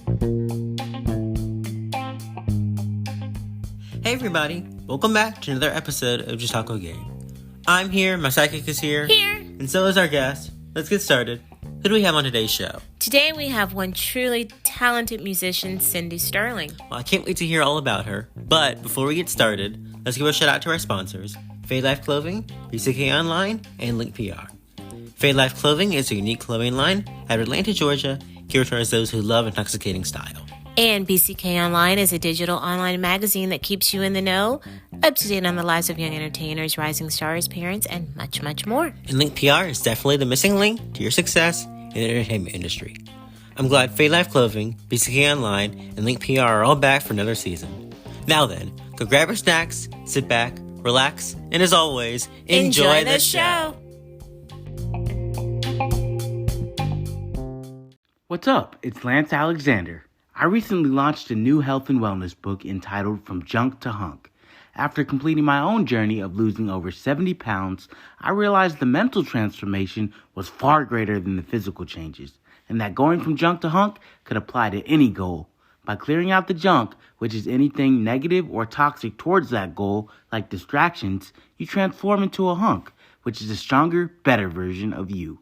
Hey everybody, welcome back to another episode of Just Talk Game. I'm here, my psychic is here, and so is our guest. Let's get started. Who do we have on today's show? Today we have one truly talented musician, Cindy Sterling. Well, I can't wait to hear all about her, but before we get started, let's give a shout out to our sponsors, Fade Life Clothing, BCK Online, and Link PR. Fade Life Clothing is a unique clothing line out of Atlanta, Georgia, geared towards those who love intoxicating style. And BCK Online is a digital online magazine that keeps you in the know, up to date on the lives of young entertainers, rising stars, parents, and much, much more. And Link PR is definitely the missing link to your success in the entertainment industry. I'm glad Fade Life Clothing, BCK Online, and Link PR are all back for another season. Now then, go grab your snacks, sit back, relax, and as always, enjoy the show. What's up? It's Lance Alexander. I recently launched a new health and wellness book entitled From Junk to Hunk. After completing my own journey of losing over 70 pounds, I realized the mental transformation was far greater than the physical changes, and that going from junk to hunk could apply to any goal. By clearing out the junk, which is anything negative or toxic towards that goal, like distractions, you transform into a hunk, which is a stronger, better version of you.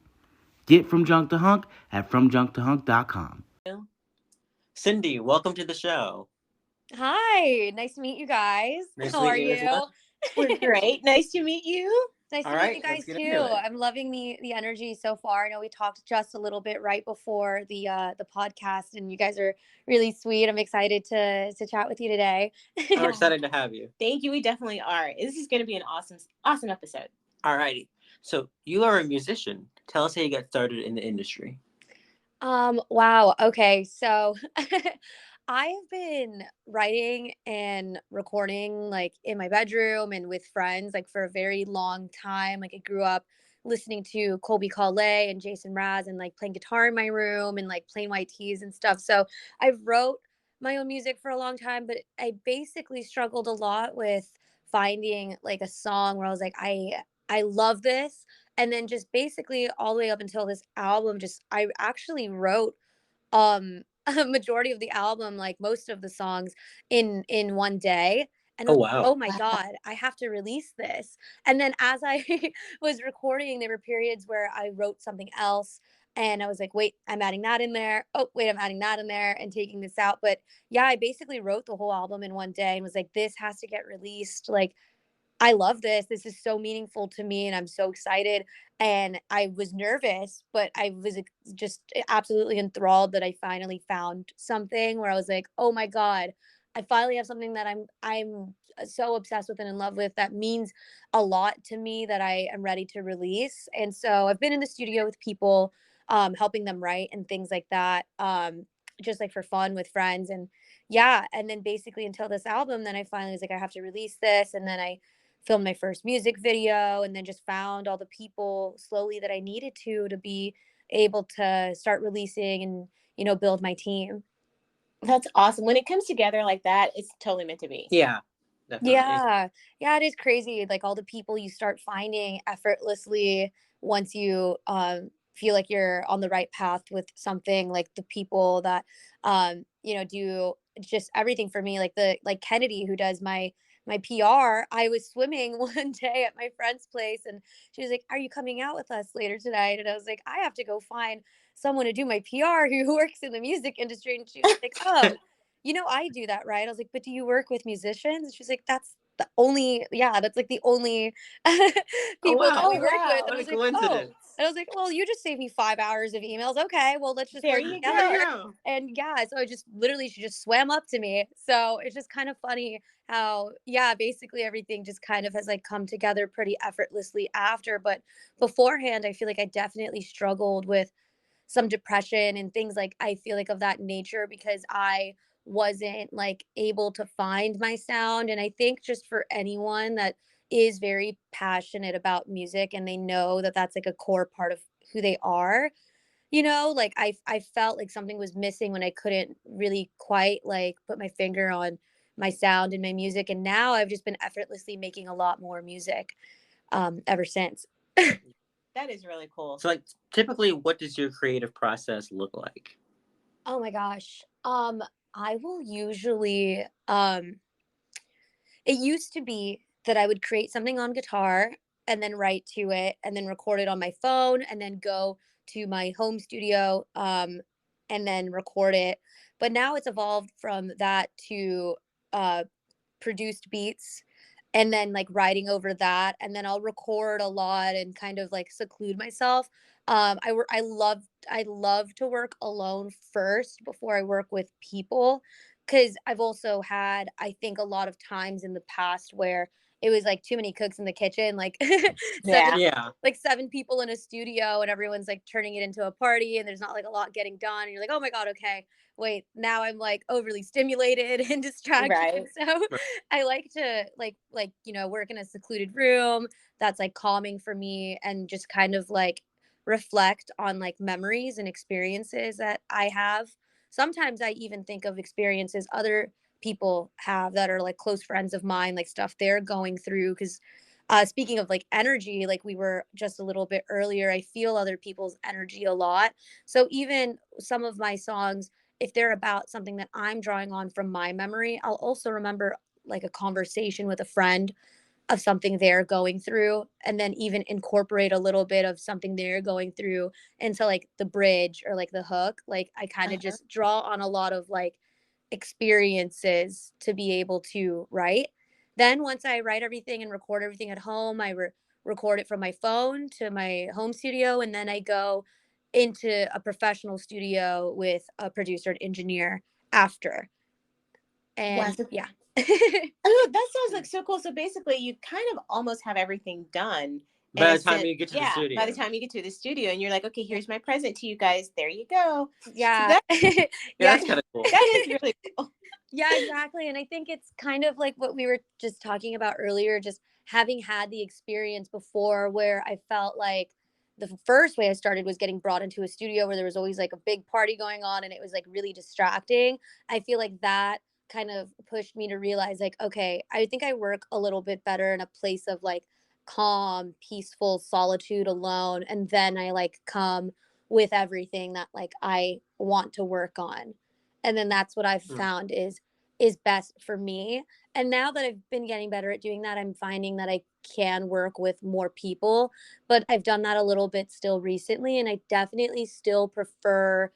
Get From Junk to Hunk at FromJunkToHunk.com. Cindy, welcome to the show. Hi, nice to meet you guys. Nice to How meet are you as you? well. We're great. Nice to meet you. Nice to All meet right, you guys let's get too. into it. I'm loving the energy so far. I know we talked just a little bit right before the podcast, and you guys are really sweet. I'm excited to chat with you today. We're excited to have you. Thank you. We definitely are. This is going to be an awesome episode. All righty. So you are a musician. Tell us how you got started in the industry. Wow. Okay. So I have been writing and recording like in my bedroom and with friends like for a very long time. Like I grew up listening to Colby Calais and Jason Mraz and like playing guitar in my room and like playing white tees and stuff. So I wrote my own music for a long time, but I basically struggled a lot with finding like a song where I was like, I love this. And then just basically all the way up until this album, just I actually wrote a majority of the album, like most of the songs in one day. And I Oh, was like, wow. oh my God, I have to release this. And then as I was recording, there were periods where I wrote something else and I was like, wait, I'm adding that in there. Oh, wait, I'm adding that in there and taking this out. But yeah, I basically wrote the whole album in one day and was like, this has to get released. Like, I love this. This is so meaningful to me and I'm so excited. And I was nervous, but I was just absolutely enthralled that I finally found something where I was like, "Oh my God, I finally have something that I'm so obsessed with and in love with that means a lot to me that I am ready to release." And so I've been in the studio with people helping them write and things like that. Just like for fun with friends and yeah, and then basically until this album then I finally was like I have to release this and then I filmed my first music video and then just found all the people slowly that I needed to be able to start releasing and build my team. That's awesome. When it comes together like that, it's totally meant to be. Yeah, definitely. Yeah, it is crazy like all the people you start finding effortlessly once you feel like you're on the right path with something, like the people that do just everything for me, like Kennedy who does my PR. I was swimming one day at my friend's place and she was like, "Are you coming out with us later tonight?" And I was like, "I have to go find someone to do my PR who works in the music industry." And she was like, "Oh, I do that, right?" I was like, "But do you work with musicians?" And she's like, "That's that's like the only people that we work with." And I What a was like, coincidence. and I was like, "Well, you just saved me 5 hours of emails. Okay, well, let's just There work you together." go. And yeah, so I just literally, she just swam up to me. So it's just kind of funny how, yeah, basically everything just kind of has like come together pretty effortlessly after. But beforehand, I feel like I definitely struggled with some depression and things like I feel like of that nature because I wasn't like able to find my sound. And I think just for anyone that is very passionate about music and they know that that's like a core part of who they are, like I felt like something was missing when I couldn't really quite like put my finger on my sound and my music. And now I've just been effortlessly making a lot more music ever since. That is really cool. So, like, typically, what does your creative process look like? Oh my gosh. I will usually it used to be that I would create something on guitar and then write to it and then record it on my phone and then go to my home studio and then record it. But now it's evolved from that to uh produced beats and then like writing over that, and then I'll record a lot and kind of like seclude myself. I love to work alone first before I work with people, cuz I've also had, I think, a lot of times in the past where it was like too many cooks in the kitchen, like seven Yeah. Yeah. like seven people in a studio and everyone's like turning it into a party and there's not like a lot getting done and you're like, "Oh my god, okay. Wait, now I'm like overly stimulated and distracted." Right. So Right. I like to work in a secluded room that's like calming for me and just kind of like reflect on like memories and experiences that I have. Sometimes I even think of experiences other people have that are like close friends of mine, like stuff they're going through. Because speaking of like energy, like we were just a little bit earlier, I feel other people's energy a lot. So even some of my songs, if they're about something that I'm drawing on from my memory, I'll also remember like a conversation with a friend of something they're going through, and then even incorporate a little bit of something they're going through into like the bridge or like the hook. Like I kind of Uh-huh. just draw on a lot of like experiences to be able to write. Then once I write everything and record everything at home, record it from my phone to my home studio, and then I go into a professional studio with a producer and engineer after. Wow. And So, yeah. oh, that sounds like so cool. So basically, you kind of almost have everything done in By a the time sense. you get to the Yeah. By the studio. time you get to the studio, and you're like, okay, here's my present to you guys. There you go. So Yeah. that Yeah, Yeah. that's kind of cool. that is really cool. Yeah, exactly. And I think it's kind of like what we were just talking about earlier, just having had the experience before where I felt like the first way I started was getting brought into a studio where there was always like a big party going on and it was like really distracting. I feel like that kind of pushed me to realize like, okay, I think I work a little bit better in a place of like calm, peaceful solitude alone. And then I like come with everything that like I want to work on. And then that's what I've Mm. found is best for me. And now that I've been getting better at doing that, I'm finding that I can work with more people, but I've done that a little bit still recently, and I definitely still prefer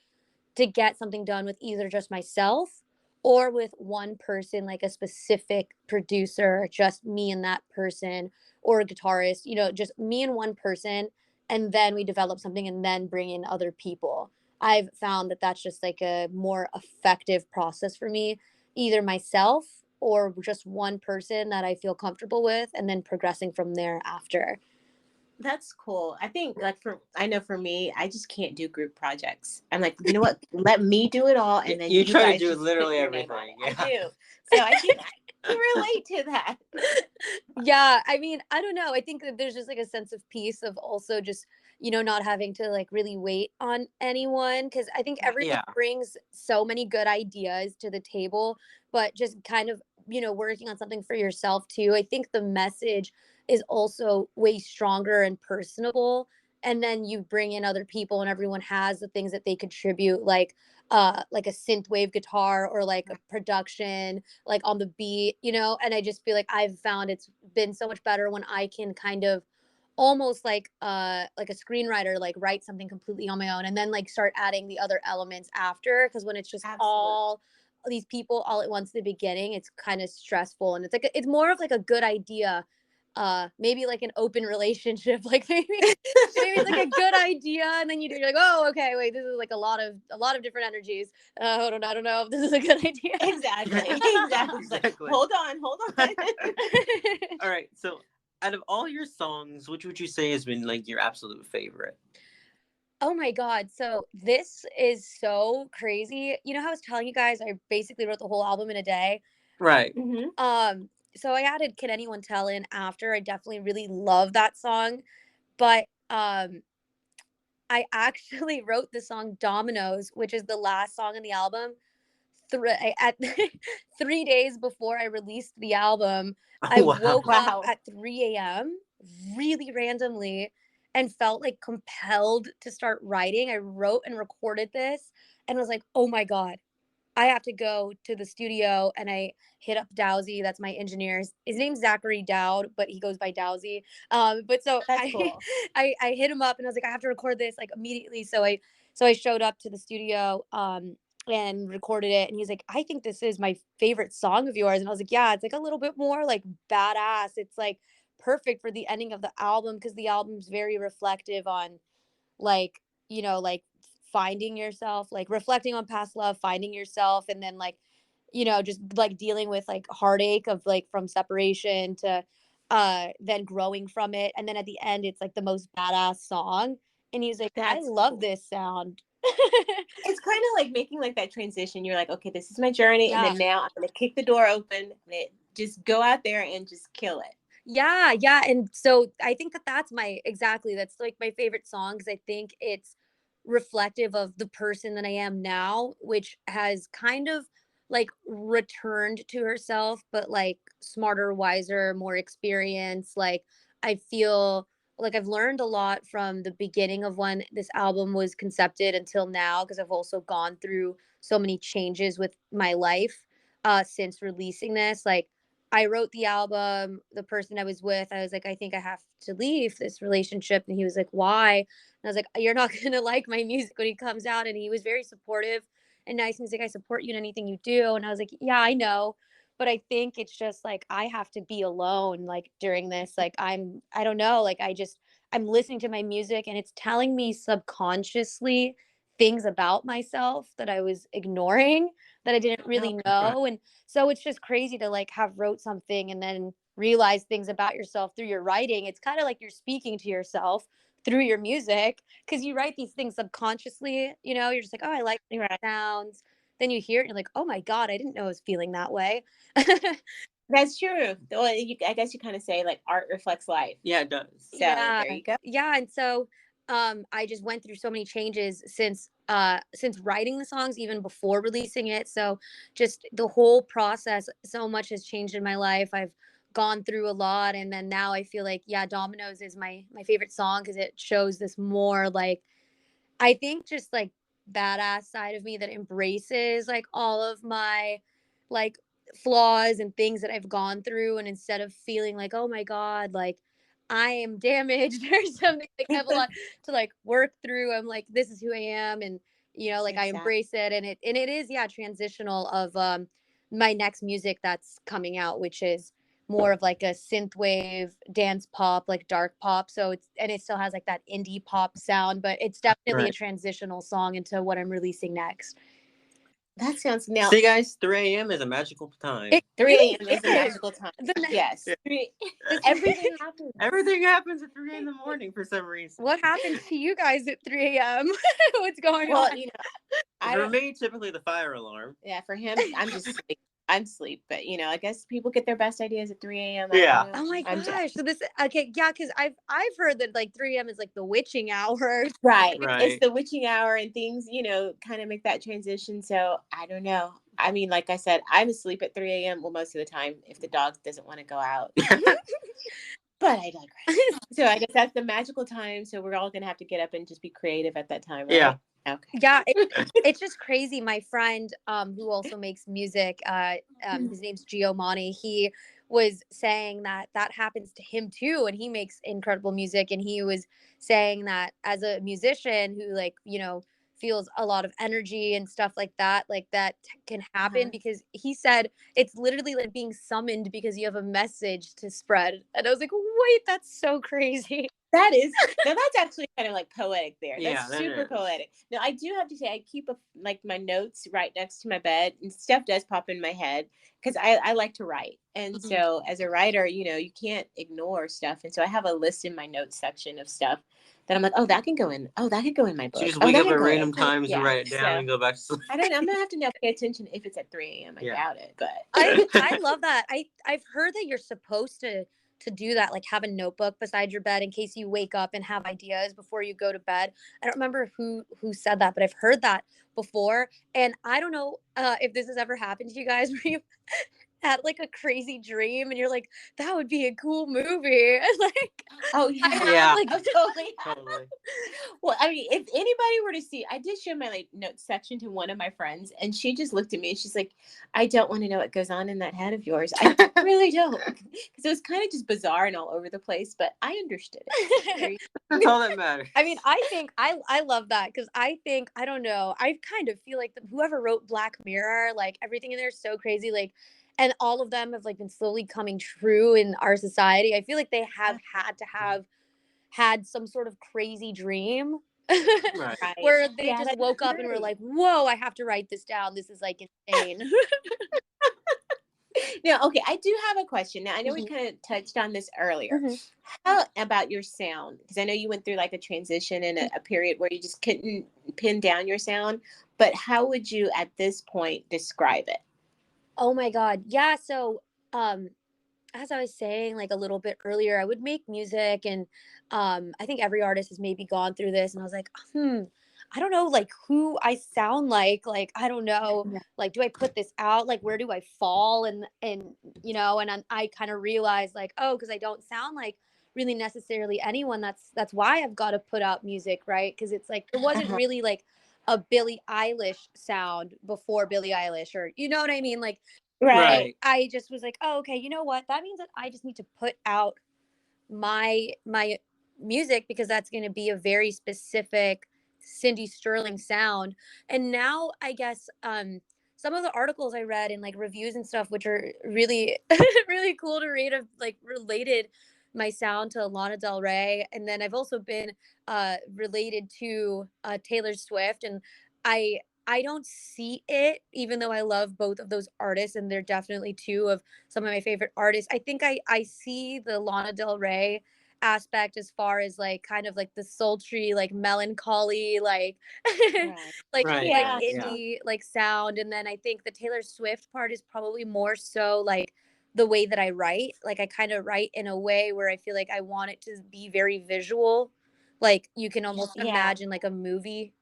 to get something done with either just myself or with one person, like a specific producer, just me and that person, or a guitarist, just me and one person. And then we develop something and then bring in other people. I've found that that's just like a more effective process for me, either myself or just one person that I feel comfortable with, and then progressing from there after. That's cool. I think like I know for me, I just can't do group projects. I'm like, you know what? Let me do it all, and then You you try to guys do just put literally your name on everything. it. I Yeah. do. So I can relate to that. Yeah, I mean, I don't know. I think that there's just like a sense of peace of also just, not having to like really wait on anyone, because I think Right. everyone Yeah. brings so many good ideas to the table, but just kind of, working on something for yourself too. I think the message is also way stronger and personable. And then you bring in other people and everyone has the things that they contribute, like a synth wave guitar or like a production like on the beat, and I just feel like I've found it's been so much better when I can kind of almost like a screenwriter, like write something completely on my own and then like start adding the other elements after, because when it's just Absolutely. all these people all at once in the beginning, it's kind of stressful, and it's more of like a good idea, maybe like an open relationship, like maybe it's like a good idea and then you're like, oh, okay, wait, this is like a lot of different energies. I don't know if this is a good idea. Exactly. Exactly. It's like, Exactly. hold on. All right. So, out of all your songs, which would you say has been like your absolute favorite? Oh my God. So this is so crazy. You know how I was telling you guys I basically wrote the whole album in a day? Right. Hmm. So I added Can Anyone Tell in after. I definitely really love that song. But I actually wrote the song Dominoes, which is the last song in the album, at 3 days before I released the album. Oh I wow. woke up Wow. at 3 a.m. really randomly and felt like compelled to start writing. I wrote and recorded this and was like, oh my God, I have to go to the studio. And I hit up Dowsy. That's my engineer. His name's Zachary Dowd, but he goes by Dowsy. But so That's cool. I hit him up and I was like, I have to record this like immediately. So I showed up to the studio and recorded it. And he's like, I think this is my favorite song of yours. And I was like, yeah, it's like a little bit more like badass. It's like perfect for the ending of the album because the album's very reflective on like, like finding yourself, like reflecting on past love, finding yourself, and then like, just like dealing with like heartache of like from separation to then growing from it. And then at the end, it's like the most badass song. And he's like, I That's love cool. this sound. It's kind of like making like that transition. You're like, okay, this is my journey, and Yeah. then now I'm gonna kick the door open and just go out there and just kill it. Yeah. And so I think that that's like my favorite song because I think it's reflective of the person that I am now, which has kind of like returned to herself, but like smarter, wiser, more experience. Like I feel like I've learned a lot from the beginning of when this album was concepted until now, because I've also gone through so many changes with my life since releasing this. Like I wrote the album, the person I was with, I was like, I think I have to leave this relationship. And he was like, why? And I was like, you're not going to like my music when it comes out. And he was very supportive and nice. And he's like, I support you in anything you do. And I was like, yeah, I know. But I think it's just like, I have to be alone, like during this, like, I don't know, like, I'm listening to my music and it's telling me subconsciously things about myself that I was ignoring that I didn't really know. And so it's just crazy to like have wrote something and then realize things about yourself through your writing. It's kind of like you're speaking to yourself through your music because you write these things subconsciously. You're just like, oh, I like the Right. sounds. Then you hear it and you're like, oh my God, I didn't know I was feeling that way. That's true. Well, I guess you kind of say like art reflects life. Yeah, it does. So Yeah. there you go. Yeah. And so I just went through so many changes since writing the songs, even before releasing it. So just the whole process, so much has changed in my life. I've gone through a lot, and then now I feel like, yeah, Dominoes is my favorite song because it shows this more like, I think, just like badass side of me that embraces like all of my like flaws and things that I've gone through. And instead of feeling like, oh my God, like I am damaged or something, like I have a lot to like work through. I'm like, this is who I am. And, like I Exactly. embrace it. And it is, yeah, transitional of my next music that's coming out, which is more of like a synth wave dance pop, like dark pop. So it still has like that indie pop sound, but it's definitely a Right. transitional song into what I'm releasing next. That sounds now. See, guys, 3 a.m. is a magical time. It 3 really a.m. is a is. magical time. Yes. Everything happens. Everything happens at 3 in the morning for some reason. What happens to you guys at 3 a.m.? What's going Well, on? I For don't. me, typically the fire alarm. Yeah, for him, I'm just sleep. I'm sleep, but I guess people get their best ideas at 3 a.m. Yeah. Oh my I'm gosh. So this, okay, yeah, because I've heard that like 3 a.m. is like the witching hour. right. It's Right. the witching hour and things, kind of make that transition. So I don't know. I mean, like I said, I'm asleep at 3 a.m. Well, most of the time if the dog doesn't want to go out. But I digress. So I guess that's the magical time. So we're all going to have to get up and just be creative at that time, right? Yeah. Okay. Yeah, it's just crazy. My friend, who also makes music, his name's Giomani. He was saying that happens to him too, and he makes incredible music. And he was saying that as a musician who like feels a lot of energy and stuff like that can happen because he said it's literally like being summoned because you have a message to spread. And I was like, wait, that's so crazy. Now that's actually kind of like poetic there. That's Yeah, that super is. poetic. Now I do have to say I keep like my notes right next to my bed, and stuff does pop in my head because I like to write. And Mhm. so as a writer, you can't ignore stuff. And so I have a list in my notes section of stuff that I'm like, oh, that can go in. Oh, that could go in my book. So you just Oh, wake that up could at go in. random times and Yeah, write it down so and go back to sleep. I'm gonna have to now pay attention if it's at 3 a.m. I Yeah. doubt it, but I love that. I've heard that you're supposed to do that, like have a notebook beside your bed in case you wake up and have ideas before you go to bed. I don't remember who said that, but I've heard that before. And I don't know if this has ever happened to you guys where had like a crazy dream and you're like, that would be a cool movie. Like Oh I yeah. have Yeah. like Oh, totally. Totally. Well, I mean, if anybody were to see, I did show my like notes section to one of my friends, and she just looked at me and she's like, "I don't want to know what goes on in that head of yours. I really don't," because it was kind of just bizarre and all over the place. But I understood it. That's all that matters. I mean, I think I love that because I think I don't know. I kind of feel like whoever wrote Black Mirror, like everything in there is so crazy, like, and all of them have like been slowly coming true in our society. I feel like they have had to have had some sort of crazy dream Right. Right. where they Yeah, just that's woke up and were true. like, "Whoa, I have to write this down. This is like insane." Now, okay, I do have a question. Now, I know we Mhm. kind of touched on this earlier. Mhm. How about your sound? Because I know you went through like a transition and a period where you just couldn't pin down your sound. But how would you, at this point, describe it? Oh my god. Yeah, so um as I was saying like a little bit earlier, I would make music and I think every artist has maybe gone through this and I was like, I don't know like who I sound like I don't know Yeah. like do I put this out like where do I fall and you know and I kind of realized like oh because I don't sound like really necessarily anyone that's why I've got to put out music, right? Because it's like there wasn't Uh-huh. really like a Billie Eilish sound before Billie Eilish or you know what I mean like so Right. I just was like, oh, okay, you know what? That means that I just need to put out my music because that's going to be a very specific Cindy Sterling sound. And now I guess some of the articles I read and like reviews and stuff, which are really really cool to read, have like related my sound to Lana Del Rey, and then I've also been related to Taylor Swift, and I I don't see it, even though I love both of those artists, and they're definitely two of some of my favorite artists. I think I see the Lana Del Rey aspect as far as like kind of like the sultry, like melancholy, like Right. Right. like Yeah. Yeah. indie like sound. And then I think the Taylor Swift part is probably more so like the way that I write. Like I kind of write in a way where I feel like I want it to be very visual. Like you can almost Yeah. imagine like a movie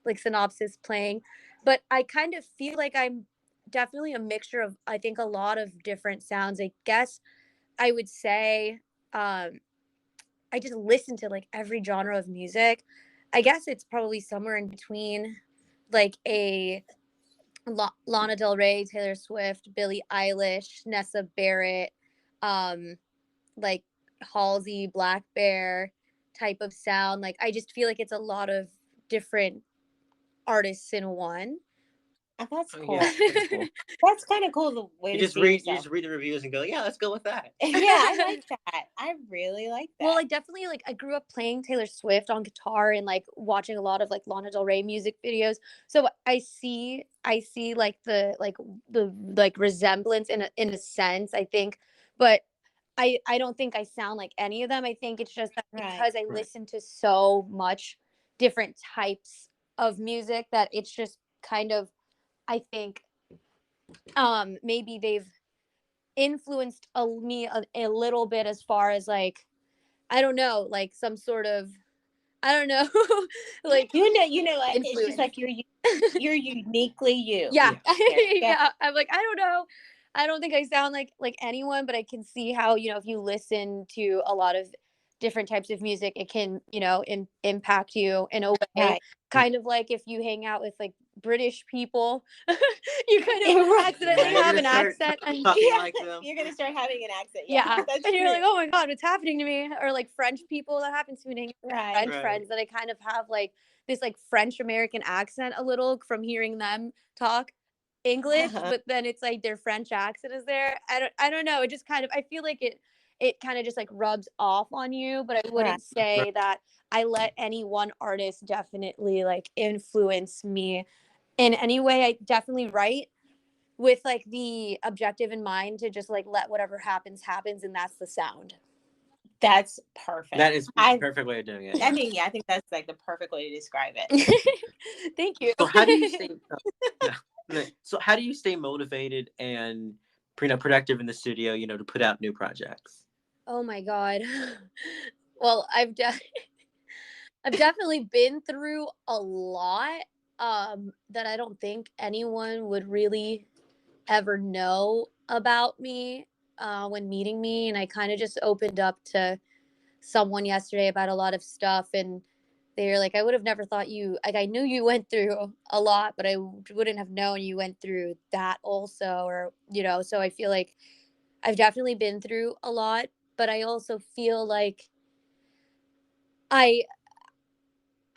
like synopsis playing. But I kind of feel like I'm definitely a mixture of I think a lot of different sounds. I guess I would say um I just listen to like every genre of music. I guess it's probably somewhere in between like a Lana Del Rey, Taylor Swift, Billie Eilish, Nessa Barrett, um like Halsey, Black Bear type of sound. Like I just feel like it's a lot of different artists in one. Oh, that's Oh, cool. yeah. That's cool. That's kind of cool, the way You to just see read. You yourself. just read the reviews and go, yeah, let's go with that. Yeah, I like that. I really like that. Well, I definitely like I grew up playing Taylor Swift on guitar and like watching a lot of like Lana Del Rey music videos. So I see like the like resemblance in a sense, I think, but I don't think I sound like any of them. I think it's just that Right. because I Right. listen to so much different types of music that it's just kind of I think maybe they've influenced me a little bit as far as like I don't know, like some sort of I don't know, like Like, it's just influence. like you're uniquely you. Yeah. Yeah. Yeah. Yeah. I'm like, I don't know. I don't think I sound like anyone, but I can see how, if you listen to a lot of different types of music, it can, impact you in a way. Right. Kind of like if you hang out with like British people, you kind of Right. accidentally You're have gonna an start accent and talking Yeah. like them. You're gonna start having an accent. Yeah, yeah. that's And you're true. like, oh my God, what's happening to me? Or like French people that happens to me hanging with Right. French Right. friends that I kind of have like this like French American accent a little from hearing them talk English, Uh-huh. but then it's like their French accent is there. I don't know. It just kind of I feel like it kind of just like rubs off on you, but I Right. wouldn't Right. say that I let any one artist definitely like influence me in any way. I definitely write with like the objective in mind to just like let whatever happens and that's the sound. That's perfect. That is the I perfect way of doing it. I Yeah. mean, yeah, I think that's like the perfect way to describe it. Thank you. So how do you stay? No, no. So how do you stay motivated and productive in the studio? To put out new projects. Oh my God. Well, I've definitely been through a lot that I don't think anyone would really ever know. about me when meeting me, and I kind of just opened up to someone yesterday about a lot of stuff, and they were like, I would have never thought you, like, I knew you went through a lot, but I wouldn't have known you went through that also, or, you know. So I feel like I've definitely been through a lot, but I also feel like I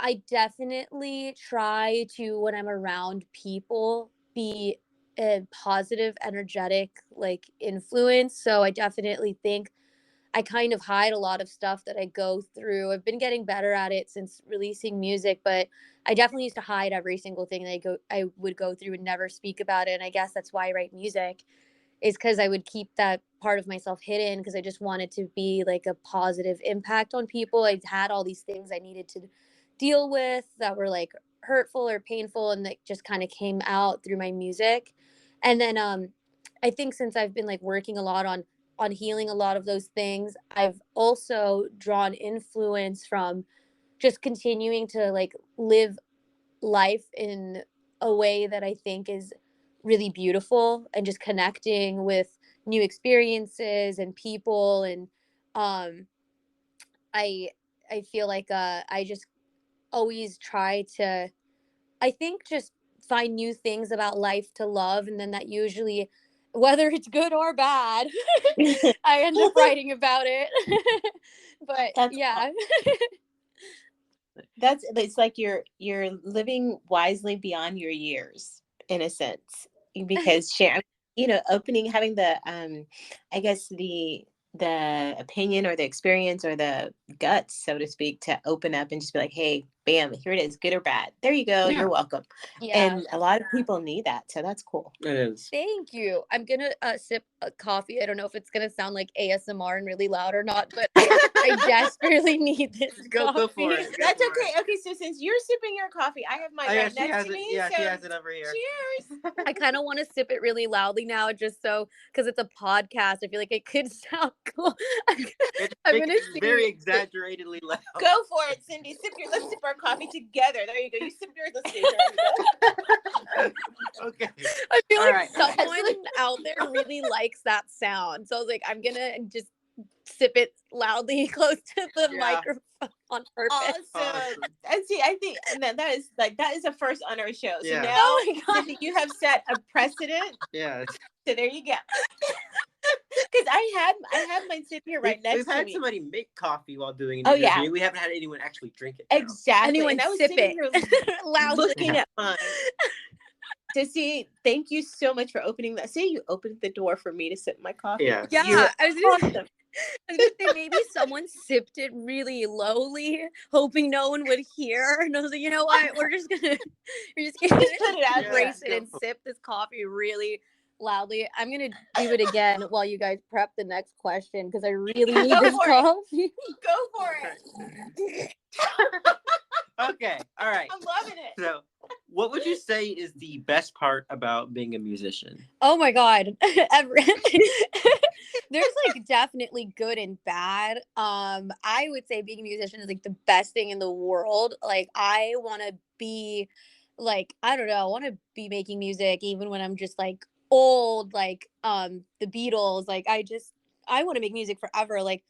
I definitely try to, when I'm around people, be a positive, energetic, like, influence. So I definitely think I kind of hide a lot of stuff that I go through. I've been getting better at it since releasing music, but I definitely used to hide every single thing that I would go through and never speak about it. And I guess that's why I write music, is because I would keep that part of myself hidden, because I just wanted to be like a positive impact on people. I had all these things I needed to deal with that were like hurtful or painful, and that just kind of came out through my music. And then I think since I've been like working a lot on healing a lot of those things, I've also drawn influence from just continuing to like live life in a way that I think is really beautiful, and just connecting with new experiences and people. And um I I feel like I just always try to, I think, just find new things about life to love, and then that usually, whether it's good or bad, I end up writing about it. But That's yeah. that's it's like you're living wisely beyond your years in a sense, because share, opening, having the I guess the opinion or the experience or the guts, so to speak, to open up and just be like, hey, bam, here it is, good or bad, there you go, Yeah. you're welcome. Yeah. And a lot of people need that, so that's cool. It is. Thank you. I'm gonna sip a coffee. I don't know if it's gonna sound like ASMR and really loud or not, but I desperately need this Go coffee. for it. Go That's for okay. it. Okay, so since you're sipping your coffee, I have mine Oh, yeah, right she next has to it. me. Yeah, So she has it over here. cheers. I kind of want to sip it really loudly now, just so, because it's a podcast. I feel like it could sound cool. It's I'm gonna very see. exaggeratedly loud. Go for it, Cindy. Let's sip our coffee together. There you go. You sip yours, let's see. There we go. Okay. I feel All like right. someone out there really likes that sound, so I was like, I'm gonna just sip it loudly close to the Yeah. microphone on purpose. Awesome. And see, I think that is a first on our show. So Yeah. now, Oh my God. Cindy, you have set a precedent. Yeah. So there you go. Because I have mine sitting here right next We've to had me. somebody make coffee while doing an Oh, interview. yeah. We haven't had anyone actually drink it. though. Exactly. Anyone and I was sip sitting it here loudly. looking at mine. To see, thank you so much for opening that. See, you opened the door for me to sip my coffee. Yeah. Yeah, You're I was awesome. gonna say maybe someone sipped it really lowly, hoping no one would hear. And I was like, you know what? We're just gonna Just put it out embrace there. it and sip this coffee really loudly. I'm gonna do it again while you guys prep the next question, because I really need Go this for it. coffee. Go for it. Okay. All right. I'm loving it. So, what would you say is the best part about being a musician? Oh my God. There's like definitely good and bad. I would say being a musician is like the best thing in the world. Like, I want to be like, I don't know, I want to be making music even when I'm just like old, like the Beatles. Like, I want to make music forever. Like,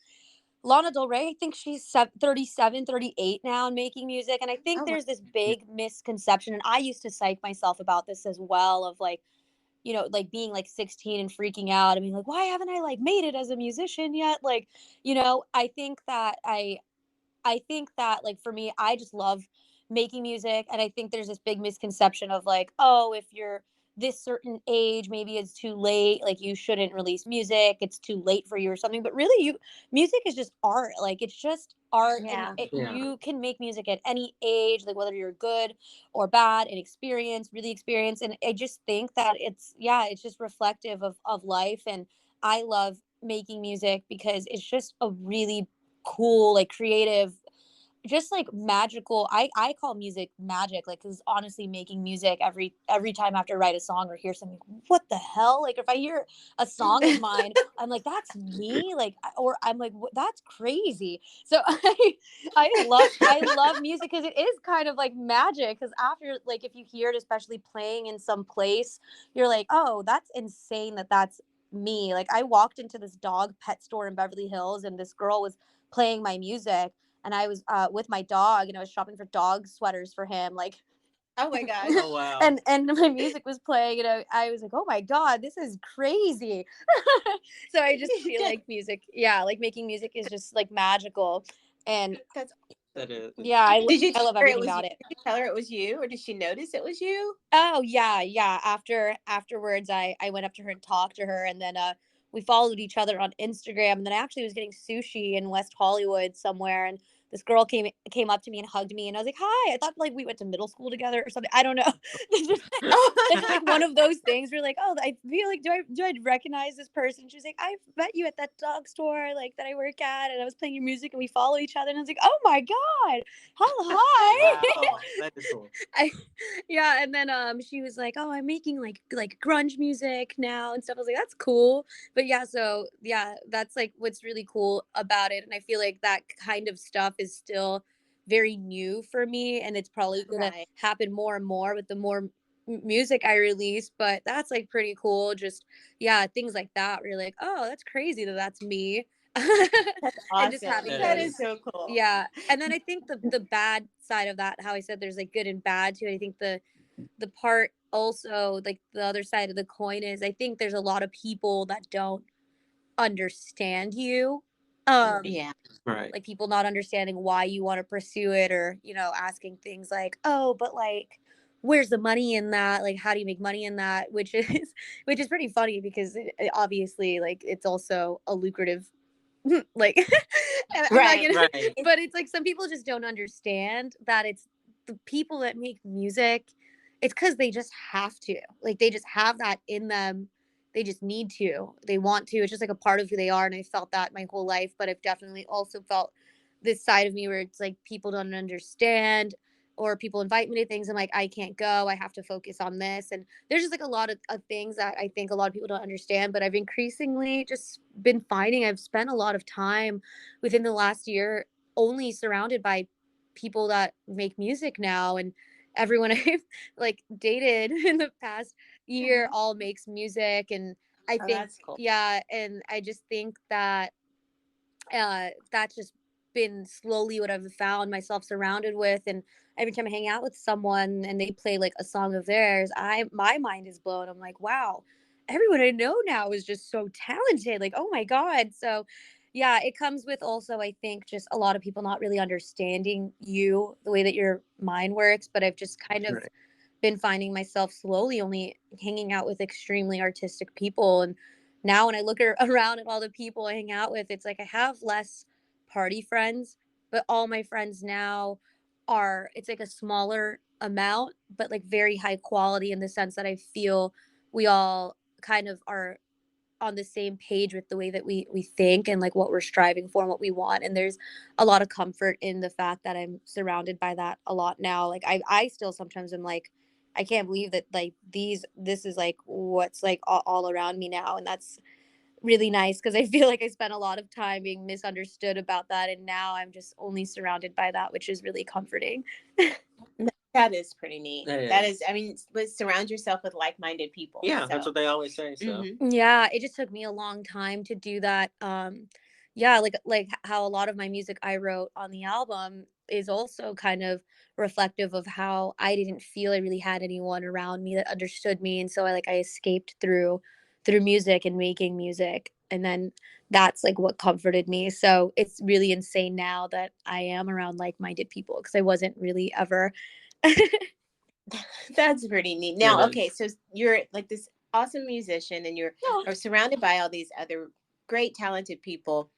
Lana Del Rey, I think she's 37, 38 now and making music. And I think Oh, there's this big misconception. And I used to psych myself about this as well, of like, you know, like being like 16 and freaking out. I mean, like, why haven't I like made it as a musician yet? Like, you know, I think that, like, for me, I just love making music. And I think there's this big misconception of like, oh, if you're this certain age, maybe it's too late, like you shouldn't release music, it's too late for you or something. But really, music is just art. Like, it's just art. Yeah. Yeah. You can make music at any age, like whether you're good or bad, and really experienced. And I just think that it's just reflective of life. And I love making music because it's just a really cool, like, creative, just like magical. I call music magic, like, because honestly, making music every time after I write a song or hear something, what the hell, like if I hear a song of mine, I'm like, that's me, like, or I'm like, that's crazy. So I love music because it is kind of like magic, because after, like, if you hear it, especially playing in some place, you're like, oh, that's insane, that's me. Like I walked into this dog pet store in Beverly Hills and this girl was playing my music and I was with my dog and I was shopping for dog sweaters for him. Like Oh my gosh. Oh wow. and my music was playing and I was like, oh my God, this is crazy. So I just feel like music, yeah, like making music is just like magical. And That's That is. yeah, Did you I love tell her it everything was you? about it. Did you tell her it was you, or did she notice it was you? Oh yeah. Afterwards I went up to her and talked to her and then we followed each other on Instagram and then I actually was getting sushi in West Hollywood somewhere and this girl came up to me and hugged me and I was like, "Hi." I thought like we went to middle school together or something. I don't know. It's like one of those things where like, "Oh, I feel like do I recognize this person?" She was like, "I met you at that dog store like that I work at and I was playing your music and we follow each other." And I was like, "Oh my God. Hi." Wow, that is cool. Yeah, and then she was like, "Oh, I'm making like grunge music now and stuff." I was like, "That's cool." But yeah, so yeah, that's like what's really cool about it and I feel like that kind of stuff is still very new for me and it's probably going to Right. happen more and more with the more music I release, but that's like pretty cool. Just yeah, things like that where you're like, "Oh, that's crazy that that's me." That's And just awesome. having That those is so cool. yeah. And then I think the bad side of that, how I said there's like good and bad to it. I think the part also like the other side of the coin is I think there's a lot of people that don't understand you. Yeah. Right. Like people not understanding why you want to pursue it or, asking things like, "Oh, but like where's the money in that? Like how do you make money in that?" Which is which is pretty funny because obviously like it's also a lucrative like I'm not Right. gonna Right. but it's like some people just don't understand that it's the people that make music, it's because they just have to. Like they just have that in them. They just need to. They want to. It's just like a part of who they are. And I felt that my whole life, but I've definitely also felt this side of me where it's like people don't understand or people invite me to things. I'm like, I can't go. I have to focus on this. And there's just like a lot of things that I think a lot of people don't understand. But I've increasingly just been finding I've spent a lot of time within the last year only surrounded by people that make music now. And everyone I've like dated in the past year Mhm. all makes music. And I Oh, think, that's cool. yeah. And I just think that that's just been slowly what I've found myself surrounded with. And every time I hang out with someone and they play like a song of theirs, my mind is blown. I'm like, wow, everyone I know now is just so talented. Like, oh my God. So yeah, it comes with also, I think, just a lot of people not really understanding you, the way that your mind works. But I've just kind of Right. been finding myself slowly only hanging out with extremely artistic people. And now when I look around at all the people I hang out with, it's like I have less party friends, but all my friends now it's like a smaller amount, but like very high quality in the sense that I feel we all kind of are on the same page with the way that we think and like what we're striving for and what we want. And there's a lot of comfort in the fact that I'm surrounded by that a lot now. Like I still sometimes am like, I can't believe that like this is like what's like all around me now. And that's really nice because I feel like I spent a lot of time being misunderstood about that. And now I'm just only surrounded by that, which is really comforting. That is pretty neat. That That is. is, I mean, surround yourself with like-minded people. Yeah, that's So, what they always say. So. Yeah, it just took me a long time to do that. Yeah, like how a lot of my music I wrote on the album is also kind of reflective of how I didn't feel I really had anyone around me that understood me, and so I escaped through music and making music, and then that's like what comforted me. So it's really insane now that I am around like-minded people because I wasn't really ever. That's pretty neat. Yeah, Now, that okay, is. so you're like this awesome musician and you're Oh, are surrounded by all these other great talented people.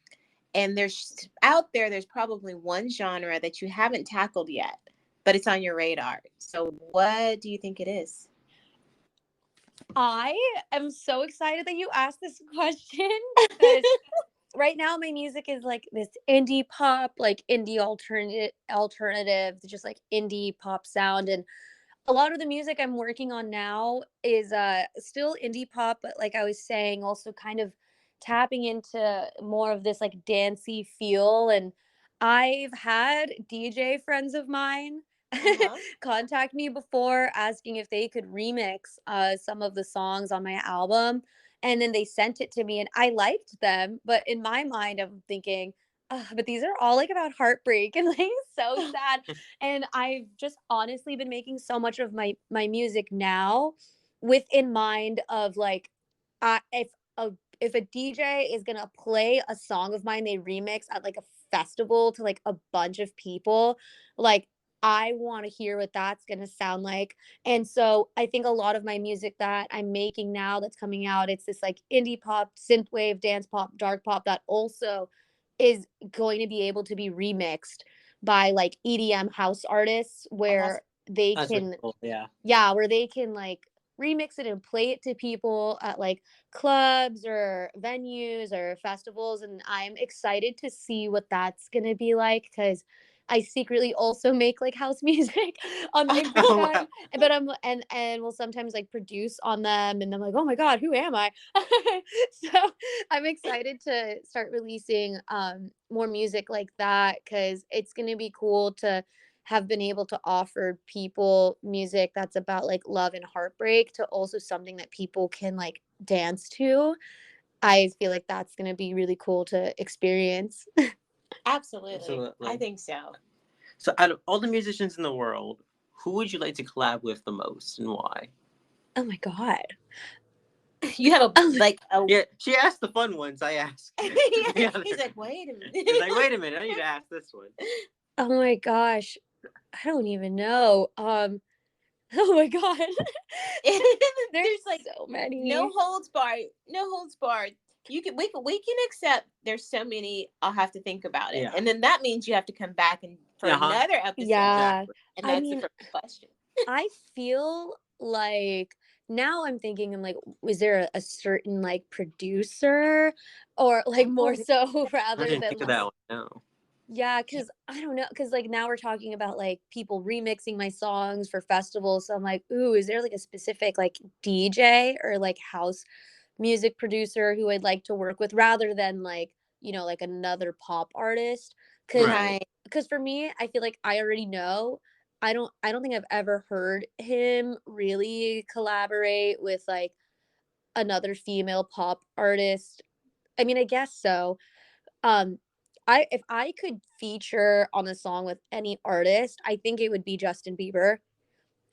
And there's out there, there's probably one genre that you haven't tackled yet, but it's on your radar. So what do you think it is? I am so excited that you asked this question because right now my music is like this indie pop, like indie alternative, just like indie pop sound. And a lot of the music I'm working on now is still indie pop, but like I was saying, also kind of tapping into more of this like dancey feel. And I've had DJ friends of mine Uh-huh. contact me before asking if they could remix some of the songs on my album. And then they sent it to me and I liked them. But in my mind, I'm thinking, oh, but these are all like about heartbreak and like so sad. And I've just honestly been making so much of my music now with in mind of like, if a if a DJ is gonna play a song of mine they remix at like a festival to like a bunch of people, like I want to hear what that's gonna sound like. And so I think a lot of my music that I'm making now that's coming out, it's this like indie pop, synthwave, dance pop, dark pop that also is going to be able to be remixed by like EDM house artists where they That's can really cool. Yeah. where they can like remix it and play it to people at like clubs or venues or festivals. And I'm excited to see what that's going to be like because I secretly also make like house music on the Oh, side, wow. but and will sometimes like produce on them, and I'm like, oh my god, who am I? So I'm excited to start releasing more music like that because it's gonna be cool to have been able to offer people music that's about like love and heartbreak to also something that people can like dance to. I feel like that's gonna be really cool to experience. Absolutely. Absolutely. I think so. So out of all the musicians in the world, who would you like to collab with the most and why? Oh my god. You have a like a Yeah, she asked the fun ones. I asked. yeah. He's like, wait a minute. He's like, wait a minute, I need to ask this one. Oh my gosh. I don't even know. Oh my god. There's like so many. no holds barred. No holds barred. We can accept there's so many. I'll have to think about it. Yeah. And then that means you have to come back and for Uh-huh. another episode. Yeah. Exactly. And I that's mean, the first question. I feel like now I'm thinking, I'm like, was there a certain like producer or like more so I rather didn't than think of like, that one. No. yeah, because I don't know, because like now we're talking about like people remixing my songs for festivals. So I'm like, ooh, is there like a specific like DJ or like house music producer who I'd like to work with rather than like, like another pop artist? Because Right. for me, I feel like I already know. I don't think I've ever heard him really collaborate with like another female pop artist. I mean, I guess so. Um, if I could feature on a song with any artist, I think it would be Justin Bieber.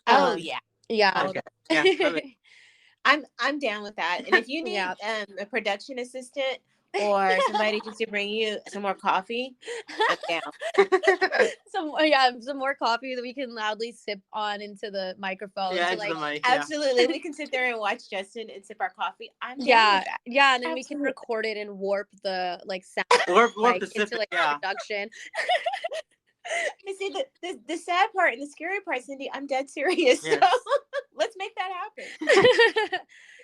Oh Um, yeah. yeah. Okay. Yeah. I'm down with that. And if you need Yeah. a production assistant or somebody just to bring you some more coffee, I'm down. Some more coffee that we can loudly sip on into the microphone. Yeah, to, into like, the mic. Yeah. Absolutely. We can sit there and watch Justin and sip our coffee. I'm down yeah, with that. yeah, and then we can Absolutely. record it and warp the like sound Warp like the into sip. like Yeah. production. You see the sad part and the scary part, Cindy, I'm dead serious. Yes. So let's make that happen.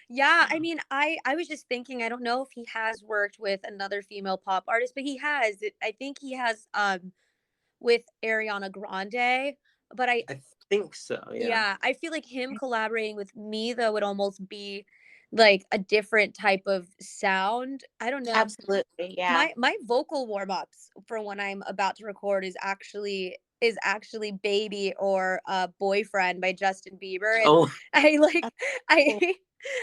Yeah, I mean, I was just thinking, I don't know if he has worked with another female pop artist, but he has. I think he has with Ariana Grande, but I think so. Yeah. yeah, I feel like him collaborating with me though would almost be like a different type of sound. I don't know. Absolutely. Yeah. My vocal warm-ups for when I'm about to record is actually Baby or Boyfriend by Justin Bieber. And Oh. I like I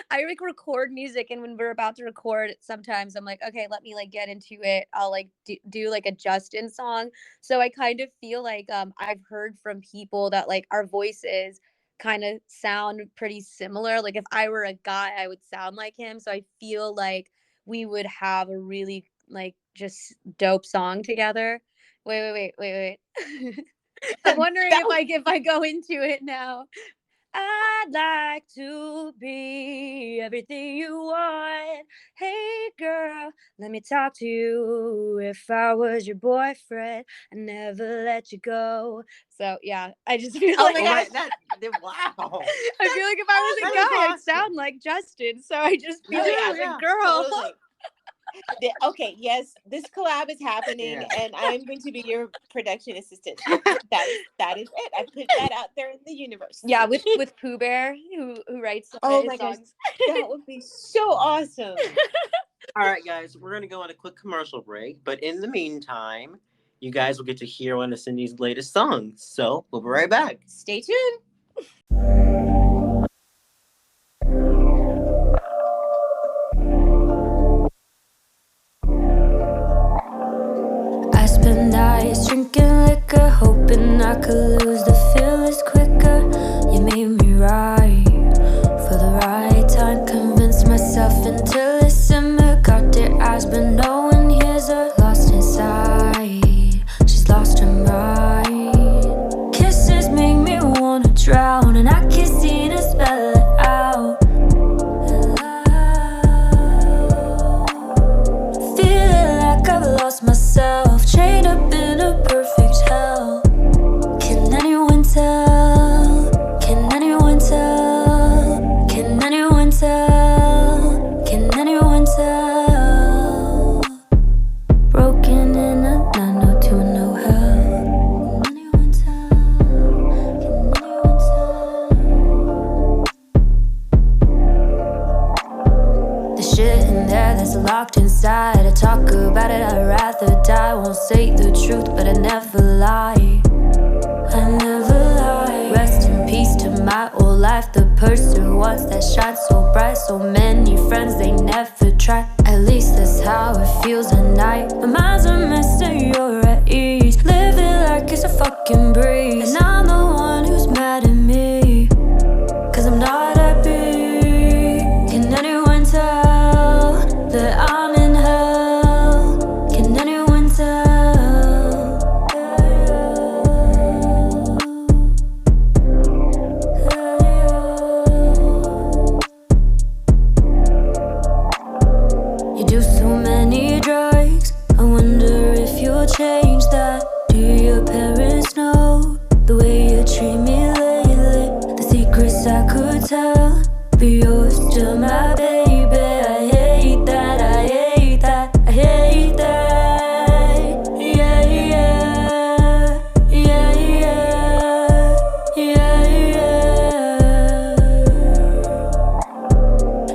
I like record music, and when we're about to record sometimes I'm like, okay, let me like get into it. I'll like do like a Justin song. So I kind of feel like I've heard from people that like our voices kind of sound pretty similar. Like if I were a guy, I would sound like him. So I feel like we would have a really like just dope song together. Wait. I'm wondering if I go into it now. I'd like to be everything you want. Hey girl, let me talk to you. If I was your boyfriend, I'd never let you go. So yeah, I just feel Oh like my Oh gosh. wow. I feel like if I was a That is guy, I'd awesome. sound like Justin. So I just feel Oh, like yeah, as yeah, a girl. Totally. Okay, yes, this collab is happening, Yeah. and I am going to be your production assistant. That is it. I put that out there in the universe. Yeah, with Pooh Bear, who writes Oh his my gosh, songs. that would be so awesome. All right, guys, we're gonna go on a quick commercial break, but in the meantime, you guys will get to hear one of Cindy's latest songs. So we'll be right back. Stay tuned. there that's locked inside. I talk about it, I'd rather die. Won't say the truth, but I never lie. I never lie. Rest in peace to my old life. The person once that shine so bright. So many friends, they never try. At least that's how it feels at night. My mind's a mess and you're at ease. Living like it's a fucking breeze. And I'm the one who's mad at me, 'cause I'm not happy. Can anyone tell that I'm in hell? Can anyone tell? You do so many drugs, I wonder if you'll change that. Do your parents know the way you treat me lately? The secrets I could tell, but you're still my baby. I hate that, I hate that, I hate that. Yeah, yeah, yeah, yeah, yeah, yeah.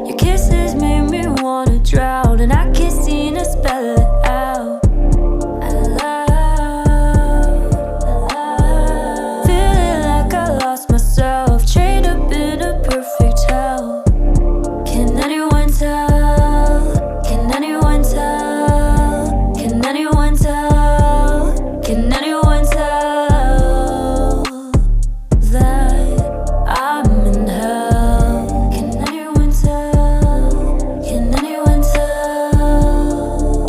Your kisses made me wanna drown, and I can't seem to spell it out. Feeling like I lost myself, chained up in a perfect hell. Can anyone tell? Can anyone tell? Can anyone tell? Can anyone tell that I'm in hell? Can anyone tell? Can anyone tell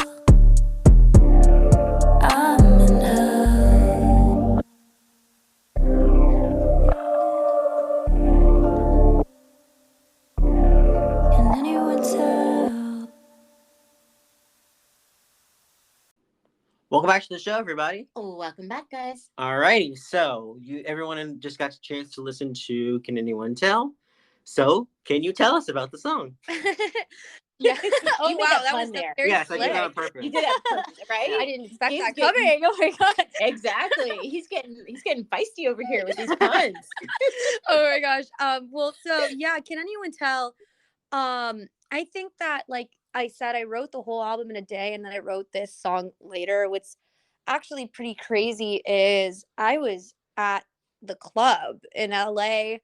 I'm in hell? Can anyone tell? Welcome back to the show, everybody. Welcome back, guys. Alrighty, so everyone just got a chance to listen to Can Anyone Tell? So, can you tell us about the song? Yeah. You Oh made wow, a that pun was there. very Yes, I did slick. that on purpose. You did that on purpose, right? I didn't expect He's that getting- coming. Oh my god. Exactly. He's getting feisty over here with these puns. Oh my gosh. Well, so yeah, can anyone tell? I think that, like I said, I wrote the whole album in a day, and then I wrote this song later. What's actually pretty crazy is I was at the club in LA.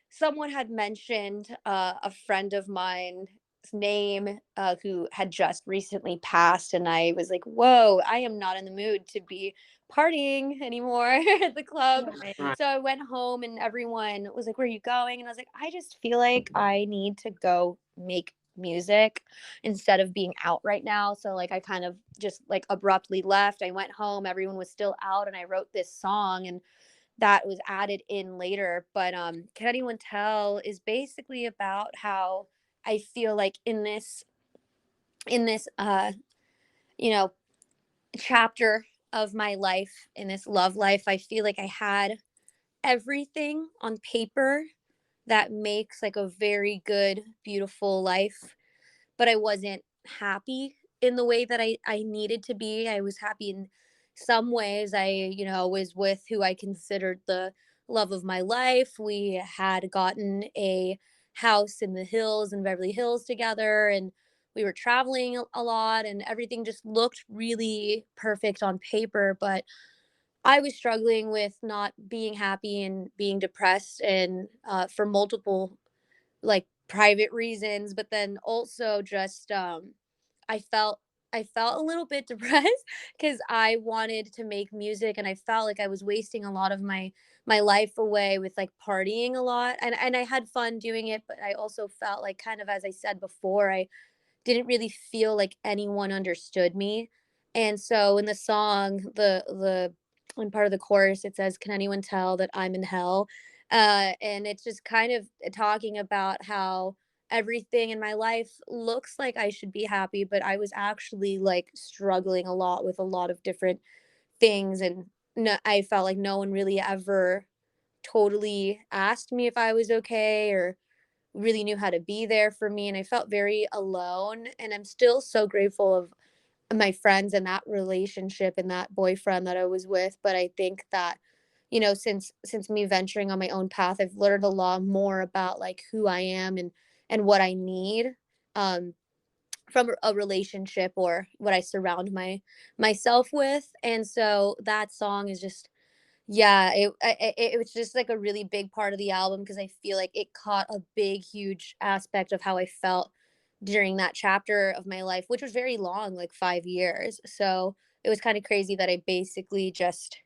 Someone had mentioned a friend of mine's name who had just recently passed, and I was like, whoa, I am not in the mood to be partying anymore at the club. Right. So I went home, and everyone was like, where are you going? And I was like, I just feel like I need to go make music instead of being out right now. So like I kind of just like abruptly left. I went home, everyone was still out, and I wrote this song, and that was added in later. But Can Anyone Tell is basically about how I feel like in this you know chapter of my life, in this love life, I feel like I had everything on paper that makes like a very good, beautiful life, but I wasn't happy in the way that I needed to be. I was happy in some ways. I was with who I considered the love of my life. We had gotten a house in the hills in Beverly Hills together, and we were traveling a lot, and everything just looked really perfect on paper. But I was struggling with not being happy and being depressed, and for multiple like private reasons, but then also just I felt a little bit depressed because I wanted to make music, and I felt like I was wasting a lot of my life away with like partying a lot, and I had fun doing it, but I also felt like, kind of as I said before, I didn't really feel like anyone understood me. And so in the song, the in part of the chorus, it says, "Can anyone tell that I'm in hell?" And it's just kind of talking about how everything in my life looks like I should be happy, but I was actually like struggling a lot with a lot of different things, and no, I felt like no one really ever totally asked me if I was okay, or really knew how to be there for me, and I felt very alone. And I'm still so grateful of my friends and that relationship and that boyfriend that I was with. But I think that, since me venturing on my own path, I've learned a lot more about like who I am and what I need. um from a relationship or what I surround myself with. And so that song is just, yeah, it was just like a really big part of the album because I feel like it caught a big, huge aspect of how I felt during that chapter of my life, which was very long, like 5 years. So it was kind of crazy that I basically just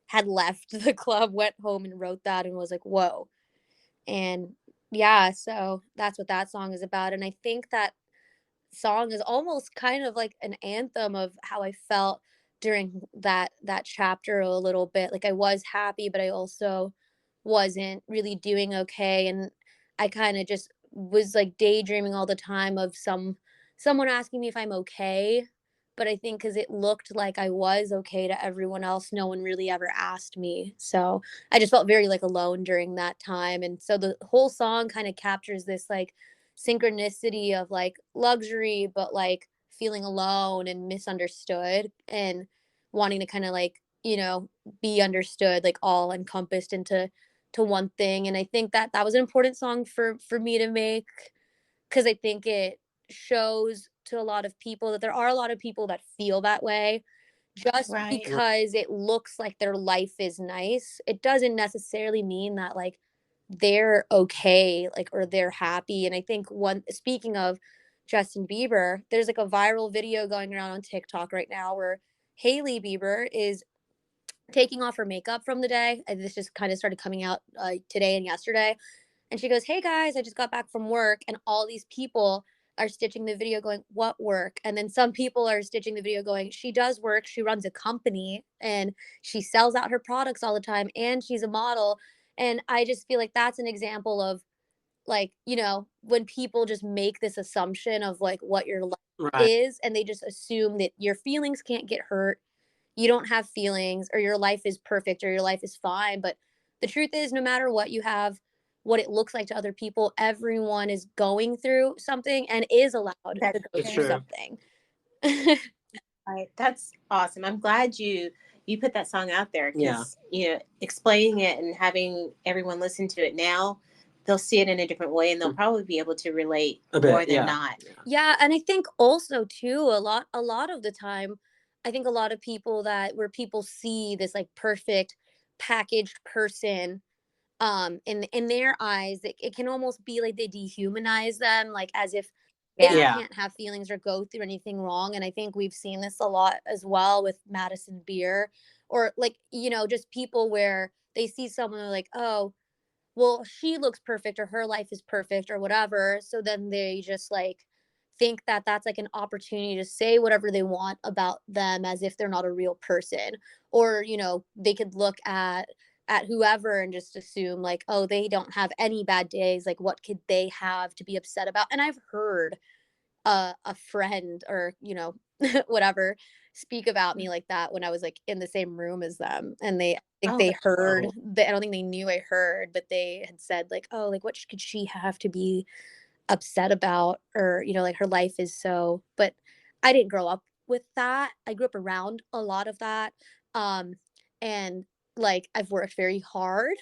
had left the club, went home and wrote that and was like, whoa. And yeah, so that's what that song is about. And I think that song is almost kind of like an anthem of how I felt during that chapter a little bit. Like I was happy, but I also wasn't really doing okay, and I kind of just was like daydreaming all the time of someone asking me if I'm okay. But I think because it looked like I was okay to everyone else, no one really ever asked me. So I just felt very like alone during that time. And so the whole song kind of captures this like synchronicity of like luxury, but like feeling alone and misunderstood and wanting to kind of like, be understood, like all encompassed into one thing. And I think that that was an important song for me to make because I think it shows to a lot of people that there are a lot of people that feel that way. Just Right. because it looks like their life is nice, it doesn't necessarily mean that like they're okay, like, or they're happy. And I think one, speaking of Justin Bieber, there's like a viral video going around on TikTok right now where Hailey Bieber is taking off her makeup from the day. And this just kind of started coming out today and yesterday. And she goes, "Hey guys, I just got back from work." And all these people are stitching the video going, "What work?" And then some people are stitching the video going, "She does work. She runs a company and she sells out her products all the time and she's a model." And I just feel like that's an example of like, when people just make this assumption of like what your life Right. is and they just assume that your feelings can't get hurt, you don't have feelings, or your life is perfect or your life is fine. But the truth is, no matter what you have, what it looks like to other people, everyone is going through something and is allowed That's to go It's through true. something. right. That's awesome. I'm glad you put that song out there Yeah. because explaining it and having everyone listen to it now, they'll see it in a different way and they'll probably be able to relate A bit, more than yeah. not. Yeah, and I think also too a lot of the time, I think a lot of people that where people see this like perfect packaged person in their eyes, it can almost be like they dehumanize them, like as if they Yeah. can't have feelings or go through anything wrong. And I think we've seen this a lot as well with Madison Beer, or like, just people where they see someone and they're like, oh, well, she looks perfect or her life is perfect or whatever. So then they just like think that that's like an opportunity to say whatever they want about them as if they're not a real person. Or, they could look at whoever and just assume like, oh, they don't have any bad days. Like, what could they have to be upset about? And I've heard a friend or whatever speak about me like that when I was like in the same room as them, and I think Oh, they that's heard cool. that. I don't think they knew I heard, but they had said like, oh, like what could she have to be upset about, or like her life is so. But I didn't grow up with that. I grew up around a lot of that, um and like I've worked very hard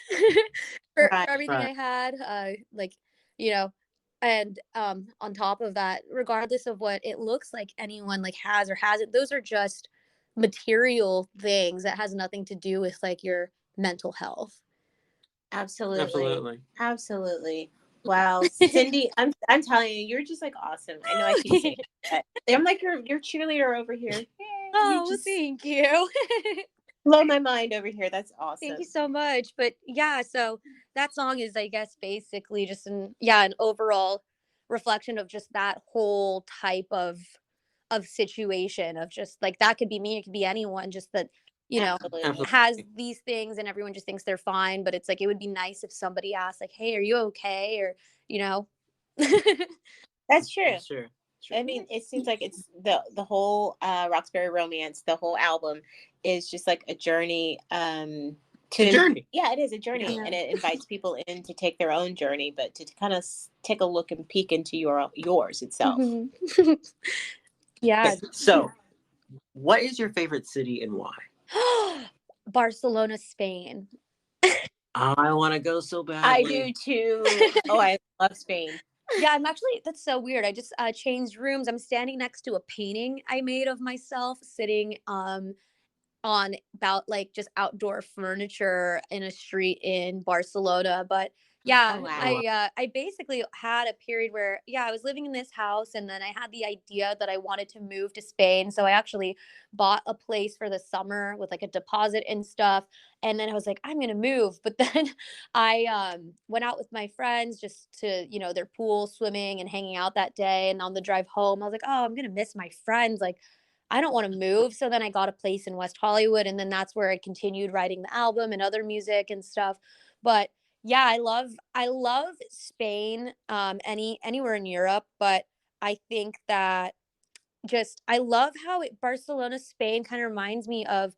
for right. everything Right. I had, like, you know and on top of that, regardless of what it looks like anyone like has or hasn't, those are just material things that has nothing to do with like your mental health. Absolutely. Absolutely. Absolutely. Wow. Cindy, I'm telling you, you're just like awesome. I know I keep saying that. I'm like your cheerleader over here. Yay, you Oh, just thank you. blow my mind over here. That's Thank you awesome. so much. But yeah, so that song is, I guess, basically just an overall reflection of just that whole type of situation of just like that could be me, it could be anyone, just that, Absolutely. has these things and everyone just thinks they're fine. But it's like it would be nice if somebody asked, like, hey, are you okay? Or, you know. That's true. That's true. I mean, it seems like it's the whole Roxbury Romance, the whole album is just like a journey. It's a journey. Yeah, it is a journey, Yeah. and it invites people in to take their own journey, but to kind of take a look and peek into yours itself. Mhm. Yeah. Okay, so, what is your favorite city and why? Barcelona, Spain. I want to go so I badly. do too. Oh, I love Spain. Yeah, I'm actually, that's so weird. I just changed rooms. I'm standing next to a painting I made of myself sitting on about like just outdoor furniture in a street in Barcelona. But Oh yeah, wow. I basically had a period where I was living in this house and then I had the idea that I wanted to move to Spain. So I actually bought a place for the summer with like a deposit and stuff. And then I was like, I'm gonna move. But then I went out with my friends just to, their pool swimming and hanging out that day. And on the drive home, I was like, oh, I'm gonna miss my friends. Like I don't want to move. So then I got a place in West Hollywood and then that's where I continued writing the album and other music and stuff. But yeah, I love Spain, anywhere in Europe, but I think that just I love how Barcelona, Spain kind of reminds me of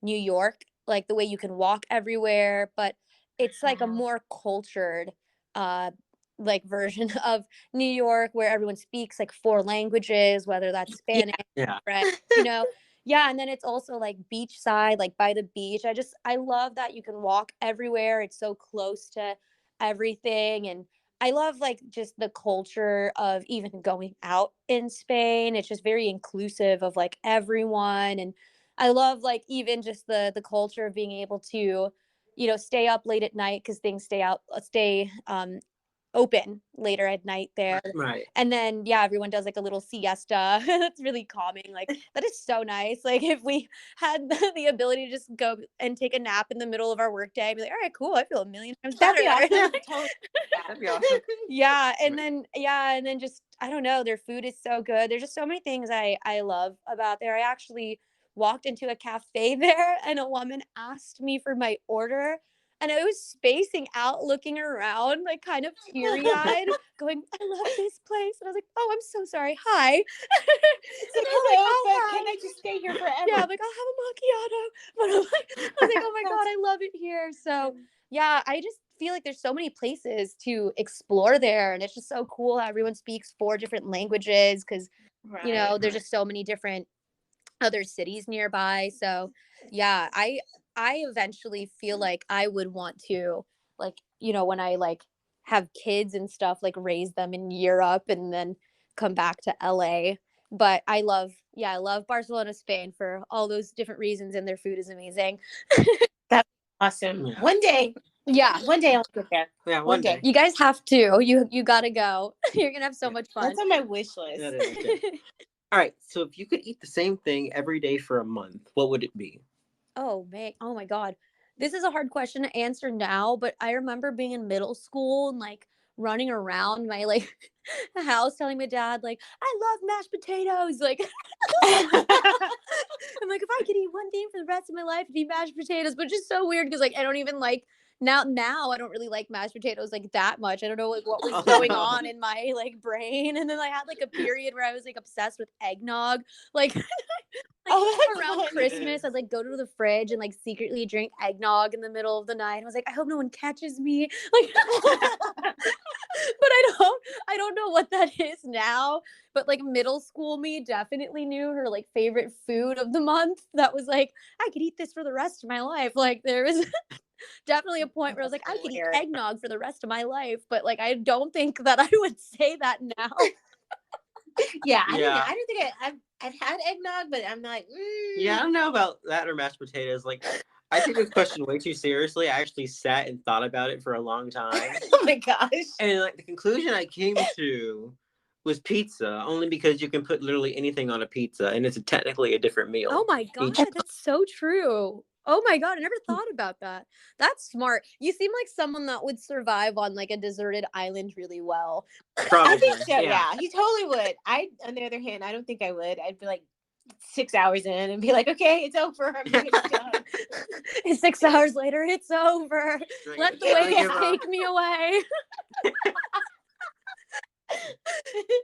New York, like the way you can walk everywhere, but it's like a Wow. more cultured uh like version of New York where everyone speaks like four languages, whether that's Yeah. Spanish, Yeah. French, yeah, and then it's also like beachside, like by the beach. I love that you can walk everywhere. It's so close to everything and I love like just the culture of even going out in Spain. It's just very inclusive of like everyone and I love like even just the culture of being able to stay up late at night cuz things stay open later at night there. Right. And then everyone does like a little siesta. That's really calming. Like that is so nice. Like if we had the ability to just go and take a nap in the middle of our workday, I'd be like, all right, cool. I feel a million times That'd be better. awesome. Totally. That'd be awesome. And then just I don't know, their food is so good. There's just so many things I love about there. I actually walked into a cafe there and a woman asked me for my order and I was spacing out, looking around, like kind of teary eyed, going, I love this place. And I was like, oh, I'm so sorry. Hi. And It's like, I was like, hello, I'll but can have, I just stay here yeah, forever? I'm like, I'll have a macchiato. But I was like, oh my God, I love it here. So yeah, I just feel like there's so many places to explore there. And it's just so cool how everyone speaks four different languages because, Right. there's just so many different other cities nearby. So yeah, I eventually feel like I would want to like, when I like have kids and stuff, like raise them in Europe and then come back to LA. But I love Barcelona, Spain for all those different reasons and their food is amazing. That's awesome. Yeah. Yeah. One day I'll get there. Yeah, One day. You guys have to. You got to go. You're going to have so much fun. That's on my wish list. That is okay. All right. So if you could eat the same thing every day for a month, what would it be? Oh man, oh my God. This is a hard question to answer now, but I remember being in middle school and like running around my like house telling my dad like I love mashed potatoes. Like I'm like if I could eat one thing for the rest of my life, it'd be mashed potatoes, but just so weird because like I don't even like now I don't really like mashed potatoes like that much. I don't know like what was going on in my like brain. And then I had like a period where I was like obsessed with eggnog. Like Oh, that's around fun. Christmas, I'd like go to the fridge and like secretly drink eggnog in the middle of the night. I was like, I hope no one catches me. Like, but I don't know what that is now. But like middle school me definitely knew her like favorite food of the month. That was like, I could eat this for the rest of my life. Like there was definitely a point where I was like, I could eat Hilarious. eggnog for the rest of my life. But like, I don't think that I would say that now. Yeah, I don't know. Yeah. I don't think I've had eggnog, but I'm like, Yeah, I don't know about that or mashed potatoes. Like, I take this question way too seriously. I actually sat and thought about it for a long time. Oh my gosh. And like the conclusion I came to was pizza, only because you can put literally anything on a pizza and it's technically a different meal. Oh my God, Each- that's so true. Oh my God, I never thought about that. That's smart. You seem like someone that would survive on like a deserted island really well. Probably. I think so, yeah. He totally would. On the other hand, I don't think I would. I'd be like 6 hours in and be like, okay, it's over. I'm gonna get done. And 6 hours later, it's over. Like, Let the I waves give up. take me away.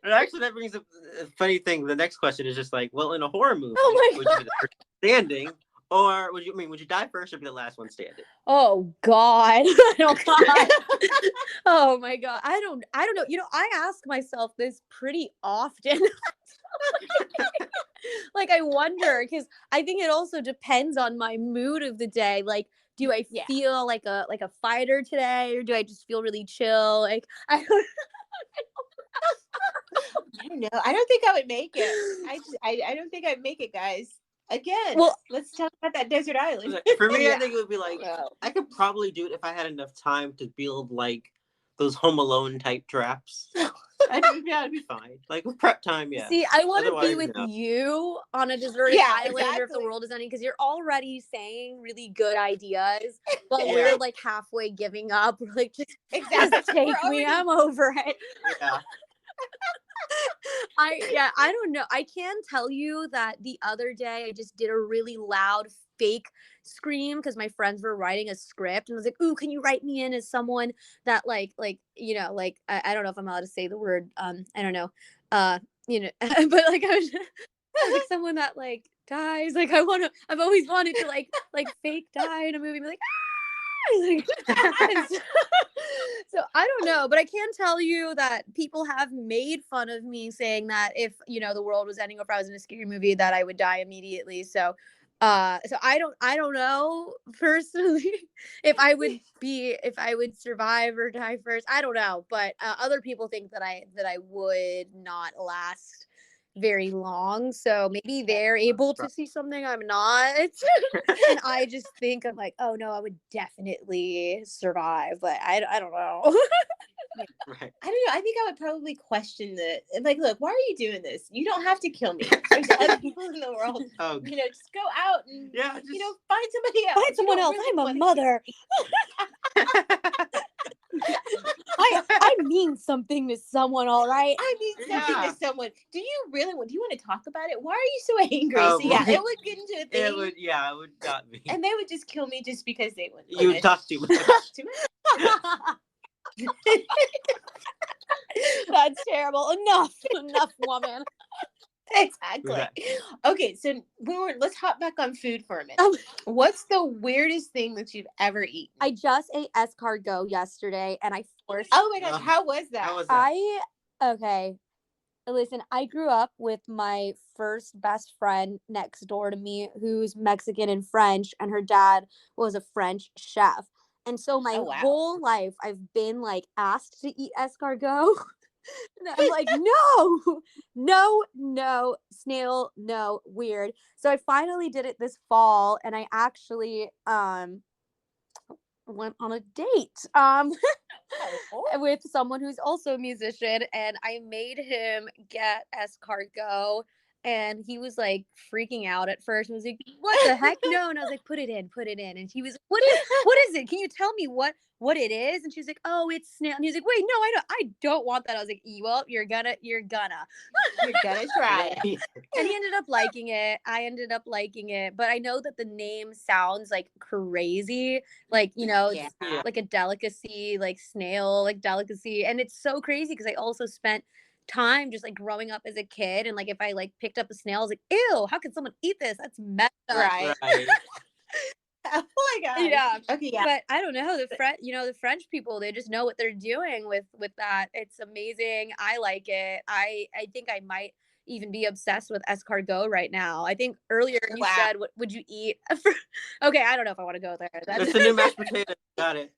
And actually, that brings up a funny thing. The next question is just like, well, in a horror movie, Oh my would you be the first standing, or would you die first or be the last one standing? Oh God. Oh God. Oh my God. I don't know. I ask myself this pretty often. Like I wonder because I think it also depends on my mood of the day. Like, do I Yeah. feel like a fighter today, or do I just feel really chill? Like I don't don't know. I don't think I would make it. I don't think I'd make it, guys. Again, Well- let's talk about that desert island. For me, I Yeah. think it would be like, Well, I could probably do it if I had enough time to build like those Home Alone type traps. It'd be fine. Like with prep time, yeah. see, I want to be Otherwise, with no. you on a deserted Yeah, island or if the exactly. world is ending because you're already saying really good ideas, but Yeah. we're like halfway giving up. We're like, just Exactly. take We're me. already- I'm over it. Yeah. I don't know. I can tell you that the other day I just did a really loud fake scream because my friends were writing a script and I was like, ooh, can you write me in as someone that like I don't know if I'm allowed to say the word I don't know but like I was like someone that like dies, like I've always wanted to like fake die in a movie, be like and so I don't know, but I can tell you that people have made fun of me saying that if the world was ending or if I was in a scary movie that I would die immediately. So I don't know personally if I would survive or die first. I don't know, but other people think that I would not last very long. So maybe they're able to see something I'm not. And I just think I'm like, oh no, I would definitely survive, but I don't know. Right. I don't know. I think I would probably question like, look, why are you doing this? You don't have to kill me. There's other people in the world. Oh, Just go out and yeah. Just, find somebody else. Find You someone don't else. really I'm a wanna- mother. I mean something to someone, all right? I mean something Yeah. to someone. Do you want to talk about it? Why are you so angry? Oh, So yeah, right. it would get into a thing. it would not be. And they would just kill me just because they would. You would talk too much. Too much. That's terrible. Enough, woman. Exactly. Right. Okay, so let's hop back on food for a minute. Um, What's the weirdest thing that you've ever eaten? I just ate escargot yesterday, and I forced. Oh my gosh, how was that? How was that? Okay. Listen, I grew up with my first best friend next door to me who's Mexican and French, and her dad was a French chef. And so my Oh, wow. whole life I've been like asked to eat escargot. And I'm like, no, snail, no, weird. So I finally did it this fall, and I actually went on a date with someone who's also a musician, and I made him get escargot, and he was like freaking out at first. He was like, what the heck? No. And I was like, put it in. And he was, what is it? Can you tell me what it is? And she's like, oh, it's snail. And he was like, wait, no, I don't want that. I was like, well, you're gonna You're gonna try it. and he ended up liking it. I ended up liking it, but I know that the name sounds like crazy, like it's Yeah. like a delicacy, like snail, like delicacy, and it's so crazy because I also spent time just like growing up as a kid, and like if I like picked up a snail, I was like, ew, how can someone eat this? That's messed up. Right. Right. Oh my god. Yeah. Okay, yeah. But I don't know, the French people, they just know what they're doing with that. It's amazing. I like it. I think I might even be obsessed with escargot right now. I think earlier you Wow. said, what would you eat? Okay, I don't know if I want to go there. That's the new mashed potato. Got it.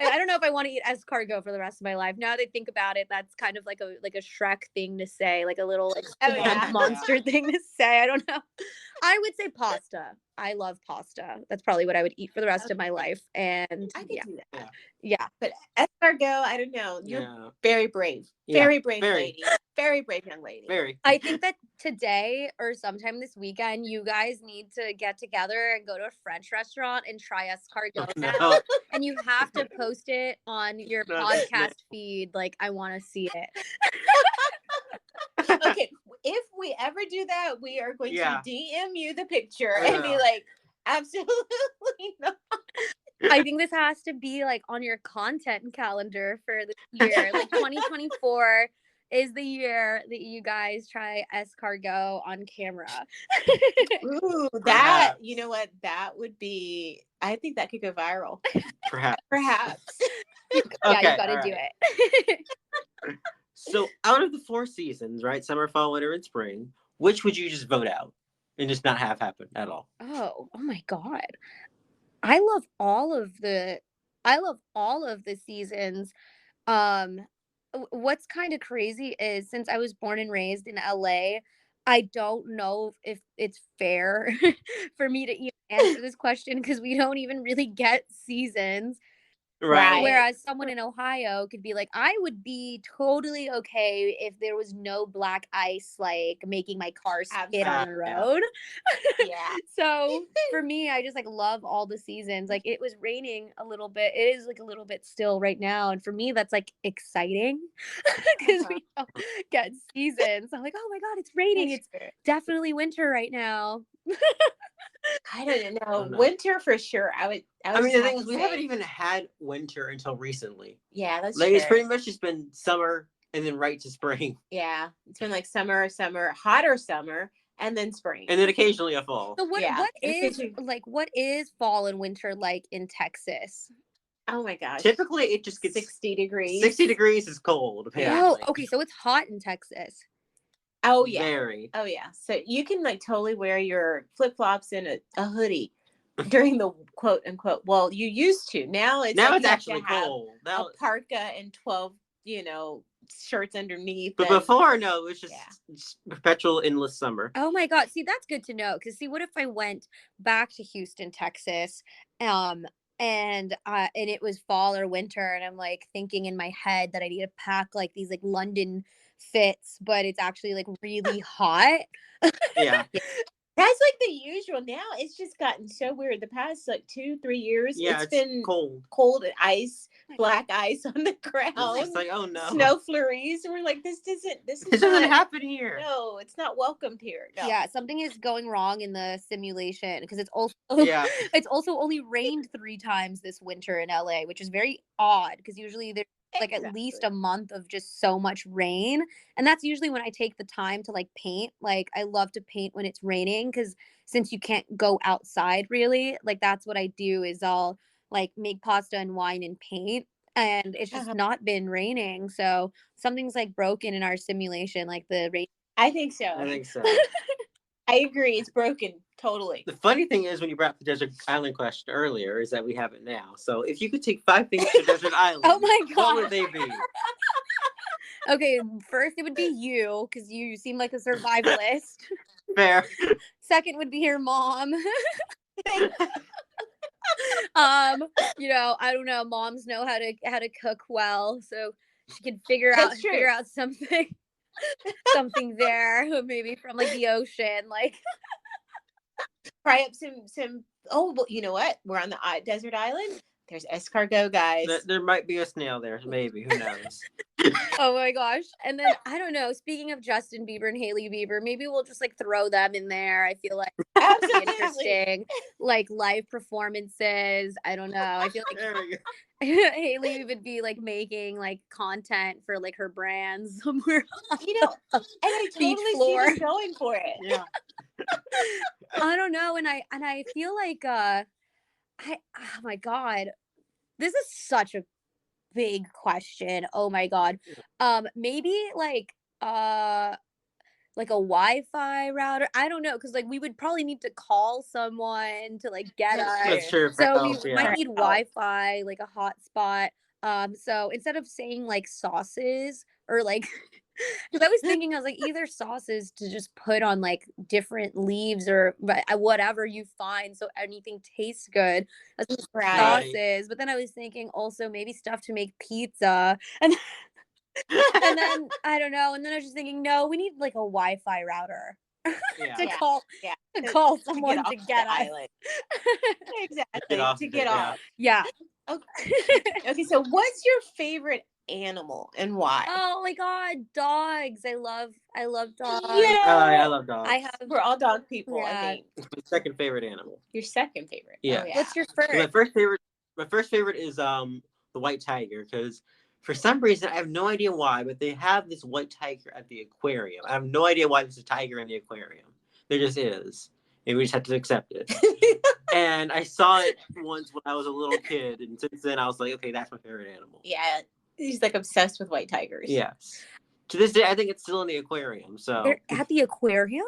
I don't know if I want to eat escargot for the rest of my life. Now that I think about it, that's kind of like a Shrek thing to say, like a little like Oh, yeah. monster thing to say. I don't know. I would say pasta. I love pasta. That's probably what I would eat for the rest of my life. And I could yeah, do that. yeah. But escargot, I don't know. You're Yeah. very brave. Yeah, Very brave very. lady. Very brave young lady. Very. I think that today or sometime this weekend, you guys need to get together and go to a French restaurant and try escargot now. No. And you have to post it on your No, no. podcast feed. Like, I want to see it. Okay, if we ever do that, we are going Yeah. to DM you the picture and be Yeah. like, absolutely not. I think this has to be like on your content calendar for this year. Like 2024 is the year that you guys try escargot on camera. Ooh, that, Perhaps. you know what? That would be, I think that could go viral. Perhaps. Perhaps. Yeah, Okay, you got to all do right. it. So, out of the 4 seasons, right? Summer, fall, winter, and spring, which would you just vote out and just not have happen at all? Oh my God. I love all of the seasons. what's kind of crazy is since I was born and raised in LA, I don't know if it's fair for me to even answer this question because we don't even really get seasons. Right. Whereas someone in Ohio could be like, I would be totally okay if there was no black ice, like making my car skid on the Yeah. road. Yeah. So for me, I just like love all the seasons. Like it was raining a little bit. It is like a little bit still right now. And for me, that's like exciting because we don't get seasons. I'm like, oh my God, it's raining. It's definitely winter right now. I don't know. Oh, no. Winter for sure. I mean, the thing is, we haven't even had winter until recently. Yeah, that's Like true. it's pretty much just been summer and then right to spring, Yeah, it's been like summer, hotter summer, and then spring. and then occasionally a fall. So what is Occasionally- like what is fall and winter like in Texas? Oh my gosh. Typically, it just gets 60 degrees. 60 degrees is cold. Yeah. Apparently. Oh, okay, so it's hot in Texas. Oh yeah. Very. Oh yeah. So you can like totally wear your flip flops and a hoodie during the quote unquote. Well, you used to. Now it's Now like it's you have actually to have cold. Now, a parka and 12, shirts underneath. but and- before, no, it was just perpetual endless summer. Oh my God. See, that's good to know. Because see, what if I went back to Houston, Texas, and it was fall or winter, and I'm like thinking in my head that I need to pack like these like London fits, but it's actually like really hot. Yeah. That's like the usual. Now it's just gotten so weird. The past like 2-3 years, Yeah, it's been cold. and ice, black ice on the ground. It's just like, oh no. Snow flurries. And we're like, this It is doesn't not- happen here. No, it's not welcomed here. No. Yeah, something is going wrong in the simulation because it's also Yeah. it's also only rained 3 times this winter in LA, which is very odd because usually there's like at least a month of just so much rain, and that's usually when I take the time to like paint. Like I love to paint when it's raining because since you can't go outside really, like that's what I do is I'll like make pasta and wine and paint, and it's just not been raining, so something's like broken in our simulation, like the rain. I think so. I think so. I agree. It's broken. Totally. The funny thing is, when you brought up the desert island question earlier, is that we have it now. So if you could take 5 things to desert island, Oh my what God. would they be? Okay, first it would be you because you seem like a survivalist. Fair. Second would be your mom. I don't know. Moms know how to cook well, so she can figure That's true. out something there, maybe from like the ocean, like. Fry up some. Oh, well, you know what? We're on the desert island. There's escargot, guys. There might be a snail there, maybe. Who knows? Oh my gosh. And then I don't know, speaking of Justin Bieber and Hailey Bieber, maybe we'll just like throw them in there. I feel like that'd be Absolutely. interesting. Like live performances. I don't know. I feel like There we go. Hailey would be like making like content for like her brands somewhere. And I Beach totally floor. see them going for it. Yeah. I don't know. And I feel like oh my God. This is such a big question. Oh my God. Maybe like a Wi-Fi router. I don't know, because like we would probably need to call someone to like get us. That's true. So Oh, we yeah. might need Wi-Fi, like a hotspot. So instead of saying like sauces or like, because I was thinking, I was like, either sauces to just put on like different leaves or whatever you find, so anything tastes good. As Right. sauces, but then I was thinking also maybe stuff to make pizza, and then I don't know, and then I was just thinking, no, we need like a Wi-Fi router Yeah. to Yeah. call Yeah. to call someone off to the get us. island. Exactly. off To of get it, yeah. off. Yeah. Okay. Okay. So, what's your favorite animal and why? Oh my God, dogs! I love dogs. Yeah. I love dogs. I have. We're all dog people. Yeah. I think It's my second favorite animal. your second favorite. Yeah. Oh, yeah. What's your So my first? first favorite is the white tiger, because for some reason I have no idea why, but they have this white tiger at the aquarium. I have no idea why there's a tiger in the aquarium. There just is. And we just have to accept it. And I saw it once when I was a little kid, and since then I was like, okay, that's my favorite animal. Yeah. He's like obsessed with white tigers. Yes. To this day, I think it's still in the aquarium. So They're at the aquarium.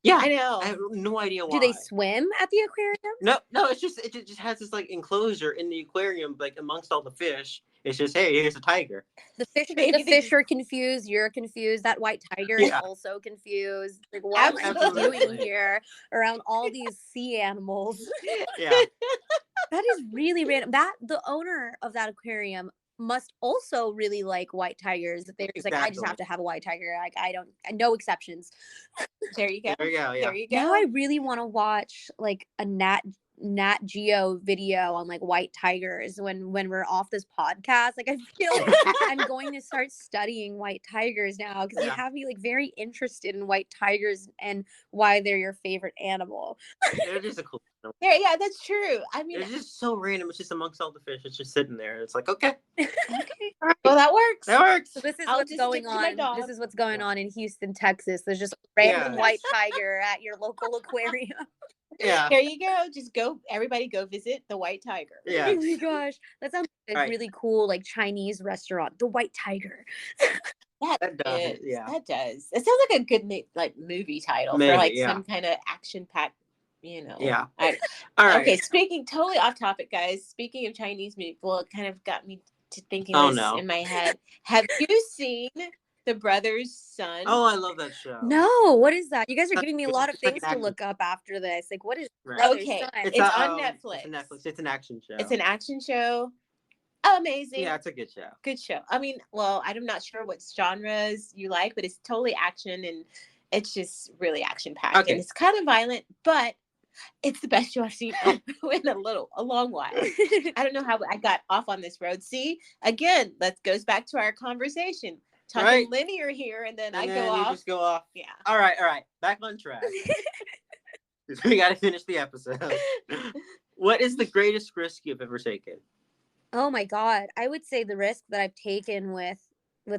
yeah, I know. I have no idea why. Do they swim at the aquarium? No, it just has this like enclosure in the aquarium, like amongst all the fish, It's just, hey, here's a tiger. The Maybe they fish are confused. You're confused. That white tiger is Yeah. also confused. Like, what am I Absolutely. doing here around all these sea animals? Yeah. That is really random. That the owner of that aquarium must also really like white tigers. That they're just like, I just have Exactly. to have a white tiger. Like, I don't, no exceptions. There you go. There you go. Yeah. There you go. Now I really want to watch like a Nat Geo video on like white tigers when we're off this podcast. Like, I feel like I'm going to start studying white tigers now because you Yeah. have me like very interested in white tigers and why they're your favorite animal. They're just a cool animal. Yeah, that's true. I mean, It's just so random. It's just amongst all the fish. It's just sitting there. It's like, okay, okay. Well, that works. that works. So this is I'll what's just going stick to my on. dog. This is what's going on in Houston, Texas. There's just a random Yeah. white tiger at your local aquarium. Yeah. There you go. Just go. Everybody go visit the White Tiger. Yeah. Oh my gosh. That sounds like a Right. really cool like Chinese restaurant. The White Tiger. That does, is. yeah. That does. It sounds like a good movie title Maybe, for like yeah. some kind of action packed, you know. Yeah. I- All right. Okay, totally off topic, guys. Speaking of Chinese movie, well, it kind of got me to thinking Oh, this no. in my head. Have you seen The Brother's Son? Oh, I love that show. No, what is that? You guys are It's giving me a like- lot of it's like things an to action- look up after this. Like, what is Right. Brother's Okay, Son? it's on It's Netflix. a Netflix. It's an action show. It's an action show. Amazing. Yeah, it's a good show. Good show. I mean, well, I'm not sure what genres you like, but it's totally action and it's just really action packed. Okay. And it's kind of violent, but it's the best show I've seen in a long while. I don't know how I got off on this road. See, again, that goes back to our conversation. Talking Right. linear here, and then And I then go you off. just go off. Yeah. All right. Back on track. We got to finish the episode. What is the greatest risk you've ever taken? Oh my God. I would say the risk that I've taken with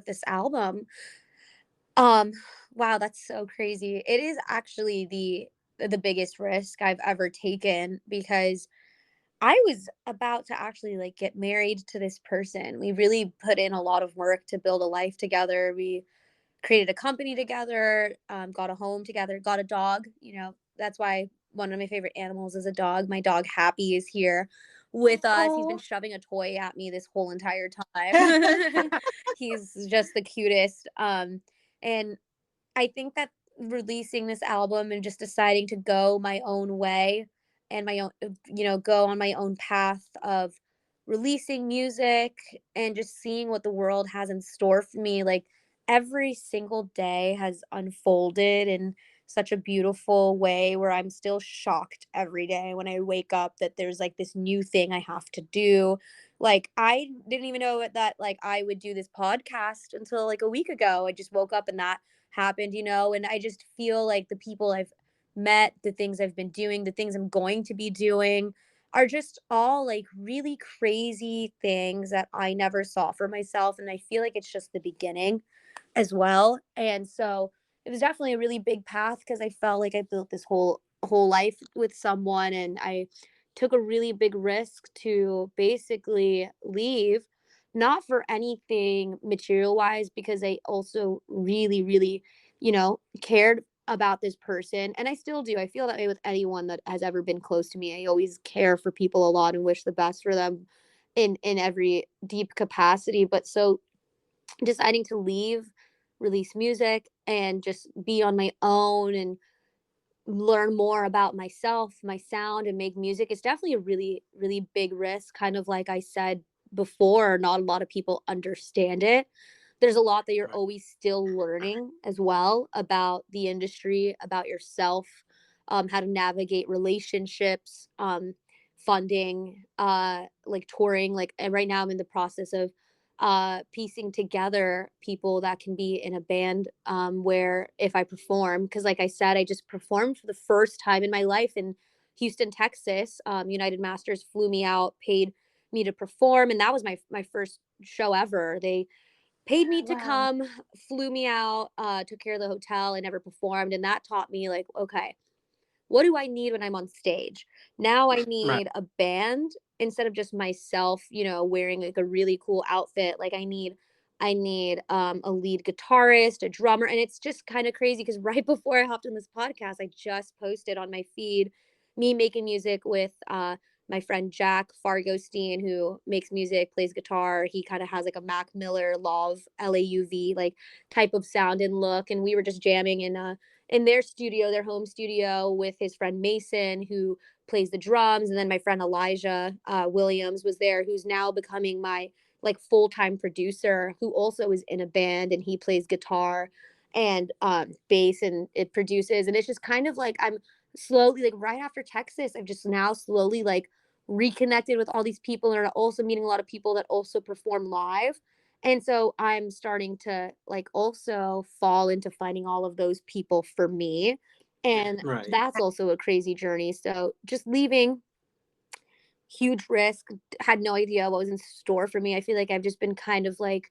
this album. Wow, that's so crazy. It is actually the biggest risk I've ever taken because I was about to actually like get married to this person. We really put in a lot of work to build a life together. We created a company together, got a home together, got a dog. You know, that's why one of my favorite animals is a dog. My dog Happy is here with us. He's been Aw. shoving a toy at me this whole entire time. He's just the cutest. And I think that releasing this album and just deciding to go my own way and my own, go on my own path of releasing music and just seeing what the world has in store for me. Like, every single day has unfolded in such a beautiful way where I'm still shocked every day when I wake up that there's like this new thing I have to do. Like, I didn't even know that like I would do this podcast until like a week ago. I just woke up and that happened, and I just feel like the people I've met, the things I've been doing, the things I'm going to be doing are just all like really crazy things that I never saw for myself. And I feel like it's just the beginning as well. And so it was definitely a really big path because I felt like I built this whole life with someone and I took a really big risk to basically leave, not for anything material wise, because I also really, really, cared about this person. And I still do. I feel that way with anyone that has ever been close to me. I always care for people a lot and wish the best for them in every deep capacity. But so deciding to leave, release music, and just be on my own and learn more about myself, my sound, and make music, it's definitely a really, really big risk. Kind of like I said before, not a lot of people understand it. There's a lot that you're Right. always still learning as well about the industry, about yourself, how to navigate relationships, funding, like touring. Like right now, I'm in the process of piecing together people that can be in a band, where if I perform, because like I said, I just performed for the first time in my life in Houston, Texas. United Masters flew me out, paid me to perform, and that was my first show ever. They paid me to Wow. come, flew me out, took care of the hotel. I never performed, and that taught me like, okay, what do I need when I'm on stage? Now I need a band instead of just myself, wearing like a really cool outfit. Like I need a lead guitarist, a drummer, and it's just kind of crazy because right before I hopped on this podcast, I just posted on my feed me making music with my friend Jack Fargostein, who makes music, plays guitar. He kind of has like a Mac Miller Lauv LAUV like type of sound and look. And we were just jamming in their studio, their home studio, with his friend Mason, who plays the drums. And then my friend Elijah Williams was there, who's now becoming my like full-time producer, who also is in a band, and he plays guitar and bass, and it produces. And it's just kind of like I'm slowly, like right after Texas, I've just now slowly like reconnected with all these people, and are also meeting a lot of people that also perform live. And so I'm starting to like also fall into finding all of those people for me. And Right. that's also a crazy journey. So just leaving, huge risk, had no idea what was in store for me. I feel like I've just been kind of like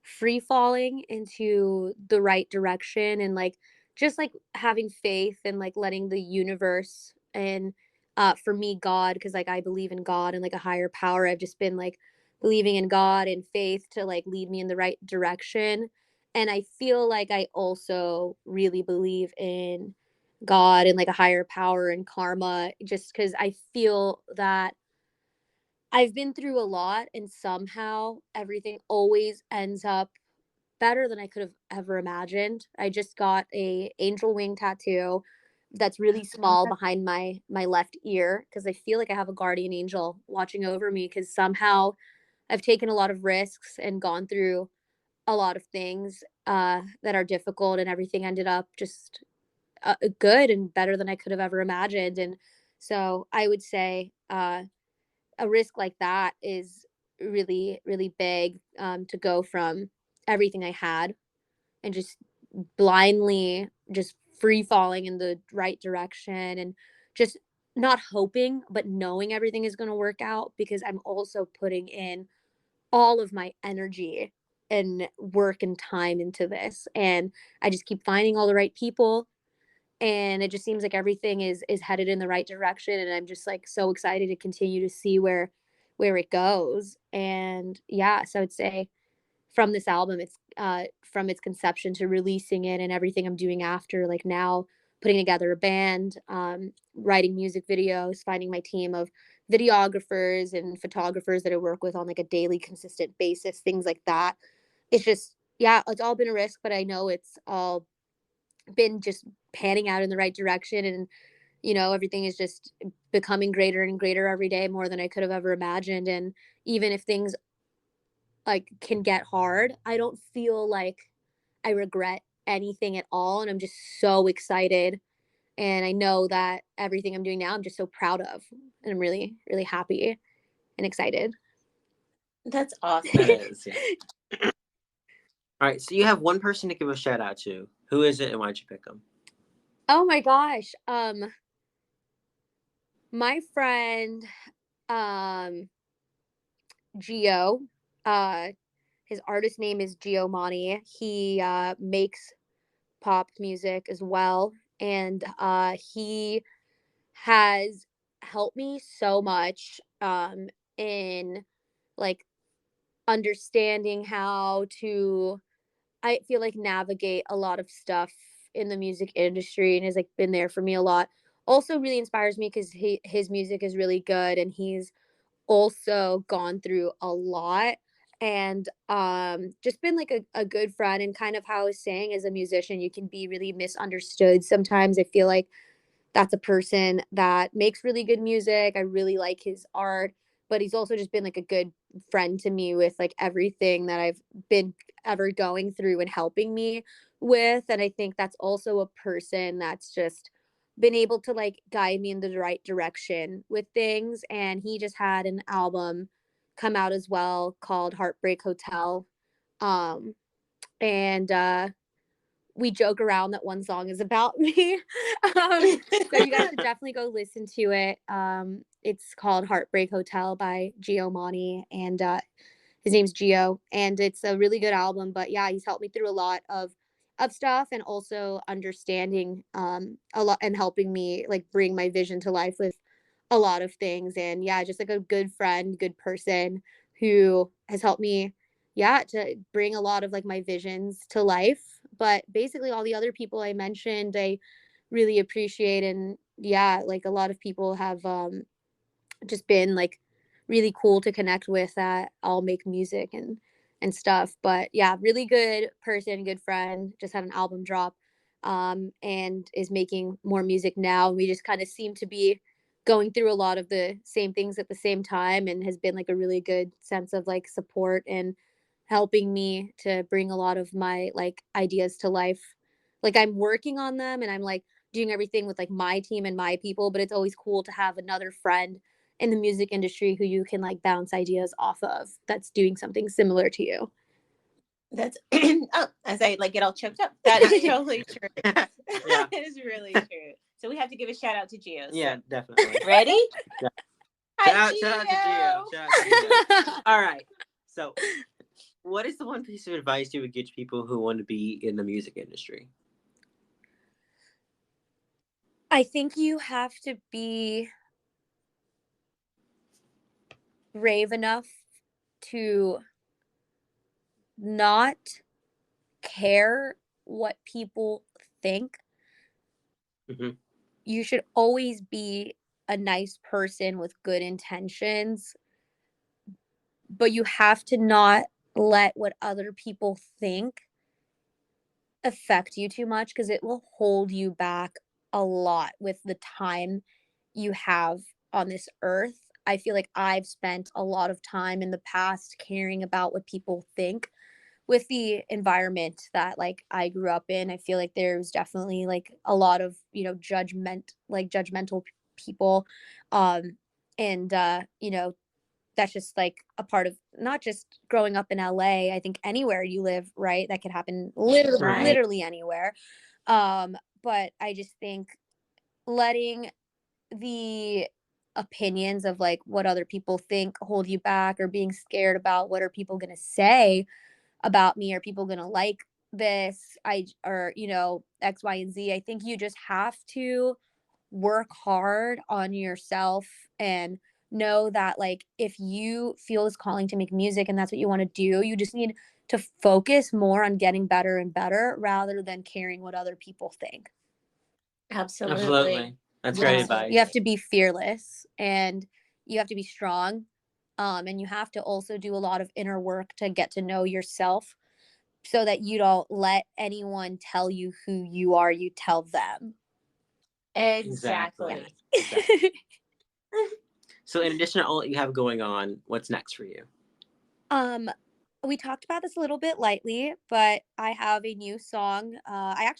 free falling into the right direction, and like just like having faith and like letting the universe and for me God, because like I believe in God and like a higher power. I've just been like believing in God and faith to like lead me in the right direction. And I feel like I also really believe in God and like a higher power and karma, just because I feel that I've been through a lot, and somehow everything always ends up better than I could have ever imagined. I just got a angel wing tattoo that's really small behind my left ear, because I feel like I have a guardian angel watching over me, because somehow I've taken a lot of risks and gone through a lot of things that are difficult, and everything ended up just good and better than I could have ever imagined. And so I would say a risk like that is really, really big, to go from everything I had and just blindly just free falling in the right direction, and just not hoping but knowing everything is going to work out, because I'm also putting in all of my energy and work and time into this, and I just keep finding all the right people, and it just seems like everything is headed in the right direction, and I'm just like so excited to continue to see where it goes. And yeah, so I'd say from this album, it's from its conception to releasing it and everything I'm doing after, like now putting together a band, writing music videos, finding my team of videographers and photographers that I work with on like a daily consistent basis, things like that. It's just, yeah, it's all been a risk, but I know it's all been just panning out in the right direction. And everything is just becoming greater and greater every day, more than I could have ever imagined. And even if things like can get hard, I don't feel like I regret anything at all, and I'm just so excited. And I know that everything I'm doing now, I'm just so proud of, and I'm really, really happy and excited. That's awesome. That is, yeah. All right, so you have one person to give a shout out to. Who is it, and why'd you pick them? Oh my gosh. My friend, Gio, uh, his artist name is Giomani. He makes pop music as well, and he has helped me so much in like understanding how to, I feel like, navigate a lot of stuff in the music industry, and has like been there for me a lot. Also really inspires me because his music is really good, and he's also gone through a lot, and just been like a good friend. And kind of how I was saying, as a musician you can be really misunderstood sometimes. I feel like that's a person that makes really good music. I really like his art, but he's also just been like a good friend to me with like everything that I've been ever going through and helping me with. And I think that's also a person that's just been able to like guide me in the right direction with things. And he just had an album come out as well called Heartbreak Hotel. Um and we joke around that one song is about me. So you guys should definitely go listen to it. It's called Heartbreak Hotel by Giomani, and his name's Gio, and it's a really good album. But yeah, he's helped me through a lot of stuff, and also understanding a lot, and helping me like bring my vision to life with a lot of things. And yeah, just like a good friend, good person who has helped me, yeah, to bring a lot of like my visions to life. But basically all the other people I mentioned, I really appreciate. And yeah, like a lot of people have just been like really cool to connect with that all make music and stuff. But yeah, really good person, good friend, just had an album drop, and is making more music now. We just kind of seem to be going through a lot of the same things at the same time, and has been like a really good sense of like support and helping me to bring a lot of my like ideas to life. Like I'm working on them and I'm like doing everything with like my team and my people, but it's always cool to have another friend in the music industry who you can like bounce ideas off of that's doing something similar to you. That's oh, as I like get all choked up. That is totally true. Yeah. That is really true. So we have to give a shout out to Gio. Yeah, definitely. Ready? Yeah. Hi, Shout out to Gio. Gio. Shout out to Gio. All right. So, what is the one piece of advice you would give to people who want to be in the music industry? I think you have to be brave enough to not care what people think. Mm-hmm. You should always be a nice person with good intentions, but you have to not let what other people think affect you too much, because it will hold you back a lot with the time you have on this earth. I feel like I've spent a lot of time in the past caring about what people think with the environment that like I grew up in. I feel like there's definitely like a lot of, judgmental people. And that's just like a part of not just growing up in LA. I think anywhere you live, right? That could happen literally, Right. literally anywhere. But I just think letting the opinions of like what other people think hold you back, or being scared about what are people going to say about me, are people going to like this, X, Y, and Z. I think you just have to work hard on yourself and know that like if you feel this calling to make music and that's what you want to do, you just need to focus more on getting better and better rather than caring what other people think. Absolutely. That's Yeah. great advice. You have to be fearless and you have to be strong. And you have to also do a lot of inner work to get to know yourself so that you don't let anyone tell you who you are, you tell them. Exactly. So, in addition to all that you have going on, what's next for you? We talked about this a little bit lightly, but I have a new song. I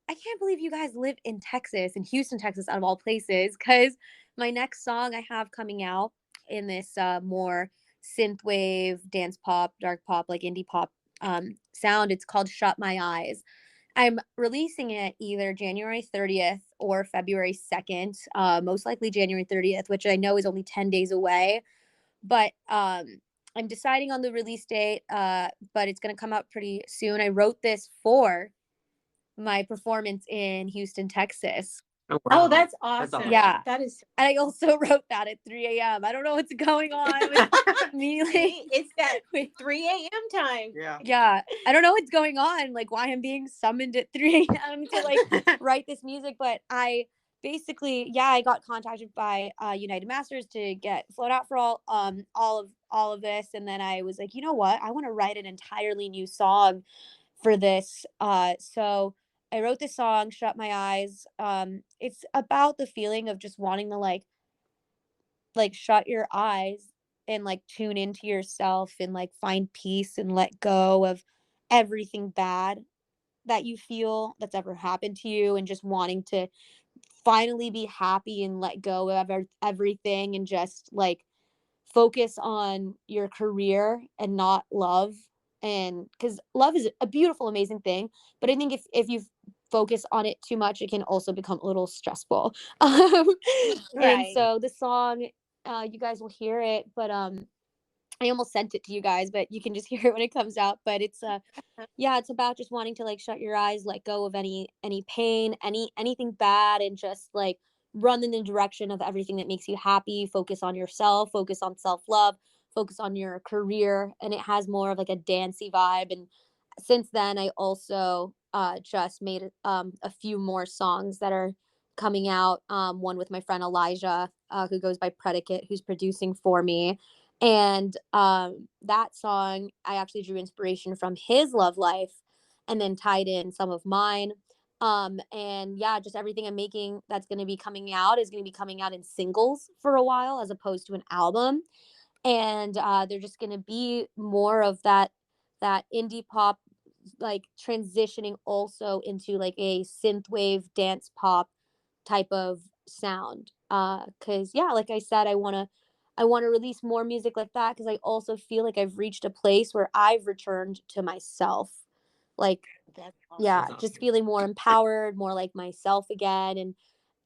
can't believe you guys live in Texas, in Houston, Texas, out of all places, because my next song I have coming out in this more synthwave, dance pop, dark pop, like indie pop sound. It's called Shut My Eyes. I'm releasing it either January 30th or February 2nd, most likely January 30th, which I know is only 10 days away. But I'm deciding on the release date, but it's going to come out pretty soon. I wrote this for my performance in Houston, Texas. Oh, Oh, that's That's awesome. awesome. Yeah. That is. And I also wrote that at 3 a.m. I don't know what's going on with me. Like, See, it's that 3 a.m. time. Yeah. yeah, I don't know what's going on, like why I'm being summoned at 3 a.m. to like write this music. But I basically, I got contacted by United Masters to get float out for all of this, and then I was like, you know what, I want to write an entirely new song for this. So I wrote this song, Shut My Eyes. It's about the feeling of just wanting to like shut your eyes and like tune into yourself and like find peace and let go of everything bad that you feel that's ever happened to you, and just wanting to finally be happy and let go of everything and just like focus on your career and not love. And because love is a beautiful, amazing thing, but I think if you focus on it too much, it can also become a little stressful. And Right. so the song, you guys will hear it, but I almost sent it to you guys, but you can just hear it when it comes out. But it's it's about just wanting to like shut your eyes, let go of any pain, anything bad, and just like run in the direction of everything that makes you happy. Focus on yourself, focus on self-love, focus on your career. And it has more of like a dancey vibe. And since then I also just made a few more songs that are coming out, one with my friend Elijah, who goes by Predicate, who's producing for me. And that song, I actually drew inspiration from his love life and then tied in some of mine. And yeah, just everything I'm making that's going to be coming out is going to be coming out in singles for a while as opposed to an album. And they're just going to be more of that indie pop, like transitioning also into like a synthwave dance pop type of sound. Cause yeah, like I said, I want to release more music like that because I also feel like I've reached a place where I've returned to myself. Like, That's yeah, awesome. That's just awesome. feeling more empowered, more like myself again. And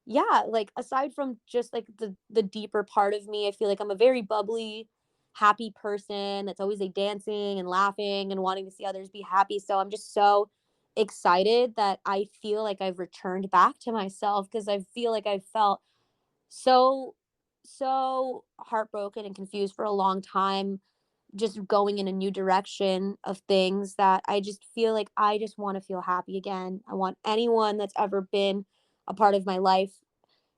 yeah, like aside from just like the deeper part of me, I feel like I'm a very bubbly, happy person that's always like dancing and laughing and wanting to see others be happy. So I'm just so excited that I feel like I've returned back to myself because I feel like I've felt so heartbroken and confused for a long time, just going in a new direction of things, that I just feel like I just want to feel happy again. I want anyone that's ever been a part of my life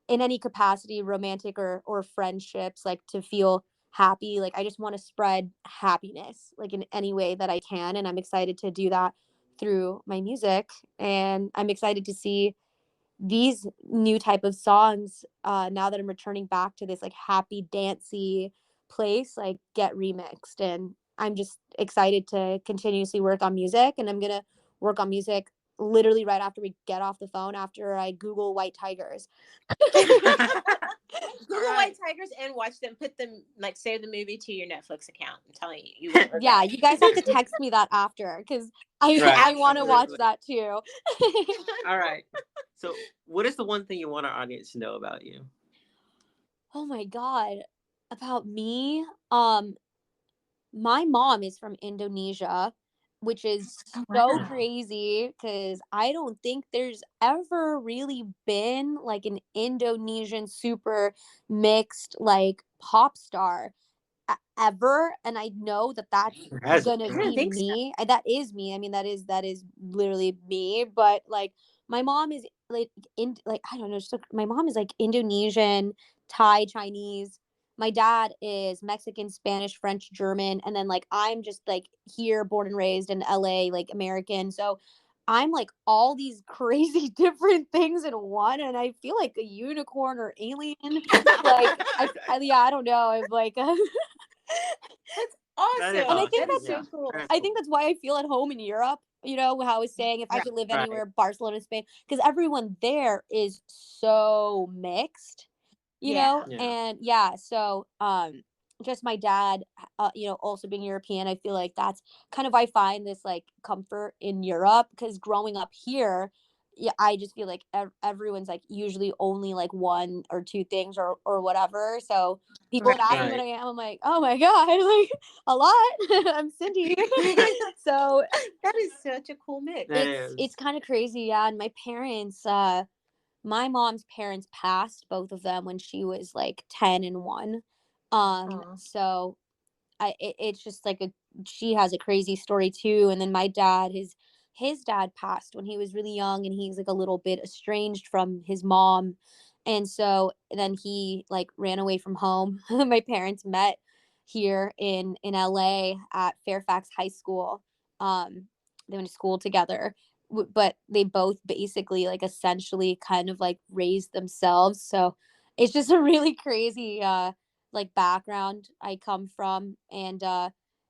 in any capacity, romantic or friendships, like to feel happy. Like I just want to spread happiness like in any way that I can, and I'm excited to do that through my music. And I'm excited to see these new type of songs, now that I'm returning back to this like happy dancey place, like get remixed. And I'm just excited to continuously work on music, and I'm gonna work on music literally right after we get off the phone, after I Google White Tigers. Google White Tigers and watch them. Put them, like, save the movie to your Netflix account. I'm telling you, you won't regret Yeah, it. you guys have to text me that after because I Right, I want to watch absolutely. that too. All right. So, what is the one thing you want our audience to know about you? Oh my God, about me. My mom is from Indonesia, which is Oh, so wow. crazy because I don't think there's ever really been like an Indonesian super mixed like pop star ever. And I know that that's Or has it? gonna I don't be think so. me. That is me. I mean, that is literally me. But like, my mom is like in like I don't know. Just like, my mom is like Indonesian, Thai, Chinese. My dad is Mexican, Spanish, French, German, and then like I'm just like here, born and raised in LA, like American. So I'm like all these crazy different things in one, and I feel like a unicorn or alien. Like yeah, I don't know. I'm like That's That is and I awesome. think That awesome. is that's Yeah, so cool. that's I cool. think that's why I feel at home in Europe. You know, how I was saying if I Right. could live Right. anywhere, Barcelona, Spain, because everyone there is so mixed, you Yeah. know? Yeah. And yeah, so just my dad, also being European, I feel like that's kind of I find this like comfort in Europe because growing up here, yeah, I just feel like everyone's like usually only like one or two things or whatever. So people would ask me what Right. I am. I'm like, oh my God, like a lot. I'm Cindy. So That is such a cool mix. That it's is. kind of crazy, yeah. And my parents, my mom's parents passed, both of them, when she was like 10 and 1. Aw. So it's just like she has a crazy story too. And then my dad, his dad passed when he was really young, and he's like a little bit estranged from his mom. And so then he like ran away from home. My parents met here in LA at Fairfax High School. They went to school together, but they both basically like essentially kind of like raised themselves. So it's just a really crazy like background I come from. And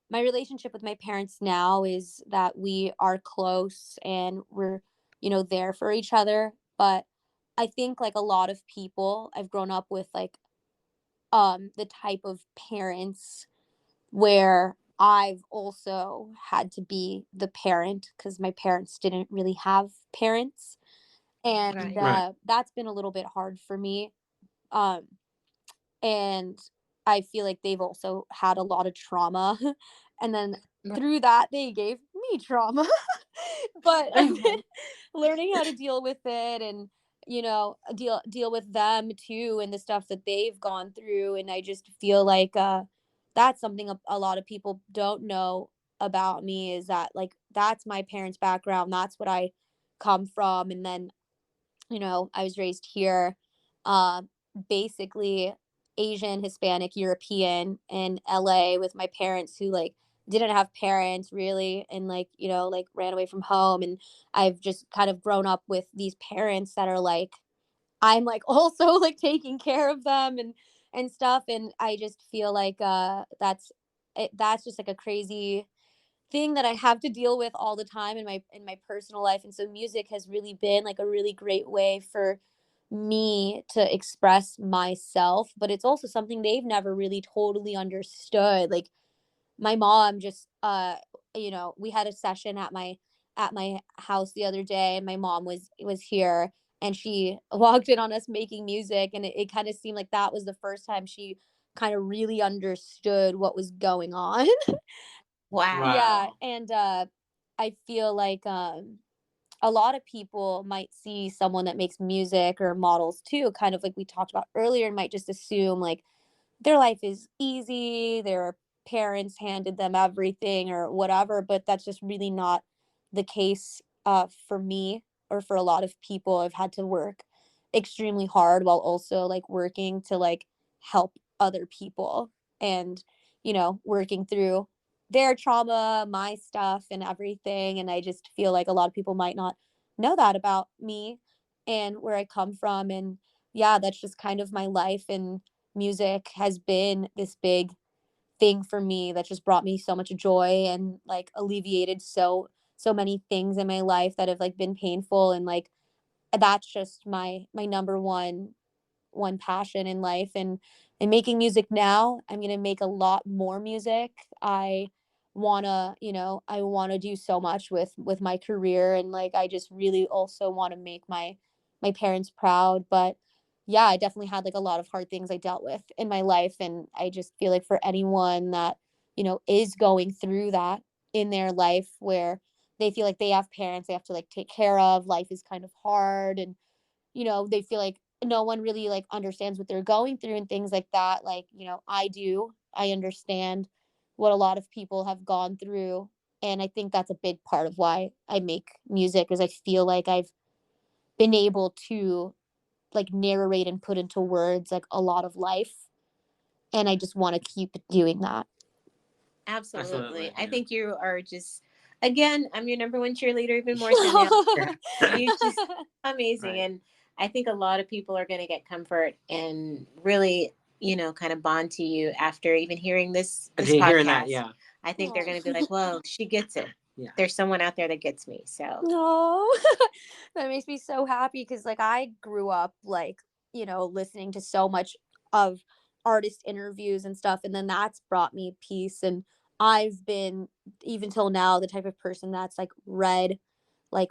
my relationship with my parents now is that we are close and we're, there for each other. But I think like a lot of people, I've grown up with like the type of parents where I've also had to be the parent because my parents didn't really have parents. And Right. Right. that's been a little bit hard for me. Um, and I feel like they've also had a lot of trauma. And then Right. through that, they gave me trauma. But I've been Mhm. learning how to deal with it, and deal with them too, and the stuff that they've gone through. And I just feel like that's something a lot of people don't know about me, is that like that's my parents' background, that's what I come from. And then I was raised here, uh, basically Asian, Hispanic, European in LA with my parents who like didn't have parents really and like, you know, like ran away from home. And I've just kind of grown up with these parents that are like, I'm like also like taking care of them and stuff. And I just feel like that's just like a crazy thing that I have to deal with all the time in my personal life. And so music has really been like a really great way for me to express myself, but it's also something they've never really totally understood. Like my mom just you know, we had a session at my house the other day and my mom was here and she walked in on us making music and it kind of seemed like that was the first time she kind of really understood what was going on. Wow. Yeah, Wow. and I feel like a lot of people might see someone that makes music or models too, kind of like we talked about earlier, and might just assume like their life is easy, their parents handed them everything or whatever, but that's just really not the case for me or for a lot of people. I've had to work extremely hard while also like working to like help other people and you know working through their trauma, my stuff and everything. And I just feel like a lot of people might not know that about me and where I come from. And yeah, that's just kind of my life. And music has been this big thing for me that just brought me so much joy and like alleviated so many things in my life that have like been painful. And like that's just my number one passion in life. And making music now, I'm going to make a lot more music. I want to, you know, I want to do so much with my career. And like I just really also want to make my parents proud. But yeah, I definitely had like a lot of hard things I dealt with in my life. And I just feel like for anyone that, you know, is going through that in their life where they feel like they have parents they have to like take care of, life is kind of hard. And you know, they feel like no one really like understands what they're going through and things like that. Like, you know, I do. I understand what a lot of people have gone through. And I think that's a big part of why I make music is I feel like I've been able to like narrate and put into words like a lot of life. And I just want to keep doing that. Absolutely. I Yeah. think you are just, again, I'm your number one cheerleader, even more so now. You just amazing. Right. And I think a lot of people are going to get comfort and really, you know, kind of bond to you after even hearing this Okay, hearing that, podcast. yeah. I think they're Aw. going to be like, whoa, she gets it. Yeah. There's someone out there that gets me. So No, that makes me so happy because like I grew up like, you know, listening to so much of artist interviews and stuff, and then that's brought me peace. And I've been even till now the type of person that's like read like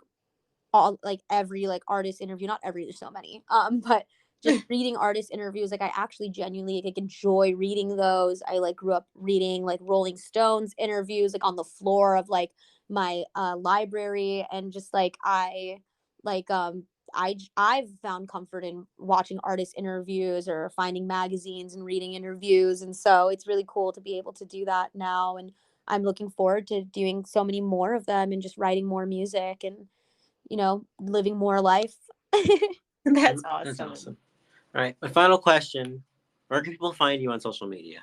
all like every like artist interview, not every, there's so many, but just reading artist interviews. Like I actually genuinely like enjoy reading those. I like grew up reading like Rolling Stones interviews like on the floor of like my library. And just like I like I've found comfort in watching artist interviews or finding magazines and reading interviews. And so it's really cool to be able to do that now. And I'm looking forward to doing so many more of them and just writing more music and you know, living more life. that's That's awesome. awesome. All right. My final question. Where can people find you on social media?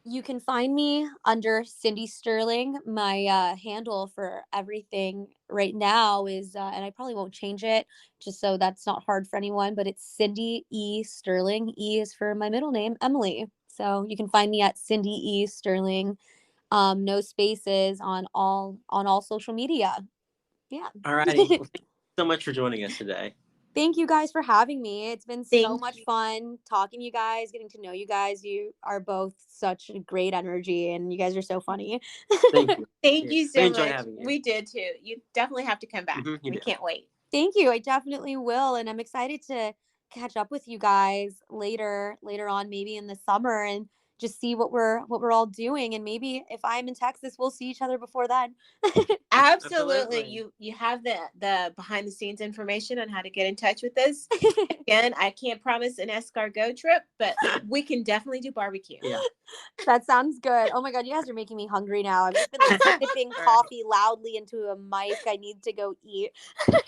You can find me under Cindy Sterling. My handle for everything right now is, and I probably won't change it just so that's not hard for anyone, but it's Cindy E. Sterling. E is for my middle name, Emily. So you can find me at Cindy E. Sterling. No spaces on all social media. Yeah. All righty. Well, thank you so much for joining us today. Thank you guys for having me. It's been so Thank much you. fun talking to you guys, getting to know you guys. You are both such a great energy and you guys are so funny. Thank you. Thank Yeah. you We so enjoy much. having you. We did too. You definitely have to come back. You We do. can't wait. Thank you. I definitely will. And I'm excited to catch up with you guys later on, maybe in the summer, and just see what we're all doing, and maybe if I'm in Texas, we'll see each other before then. Absolutely. You have the behind the scenes information on how to get in touch with us. Again, I can't promise an escargot trip, but we can definitely do barbecue. Yeah. That sounds good. Oh my God, you guys are making me hungry now. I've just been like sipping coffee loudly into a mic. I need to go eat. All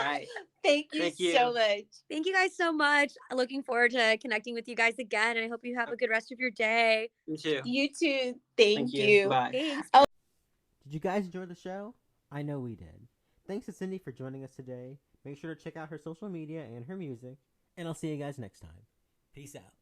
right. Thank you so much. Thank you guys so much. Looking forward to connecting with you guys again. And I hope you have a good rest of your day. You too. You too. Thank you. Bye. Thanks. Did you guys enjoy the show? I know we did. Thanks to Cindy for joining us today. Make sure to check out her social media and her music. And I'll see you guys next time. Peace out.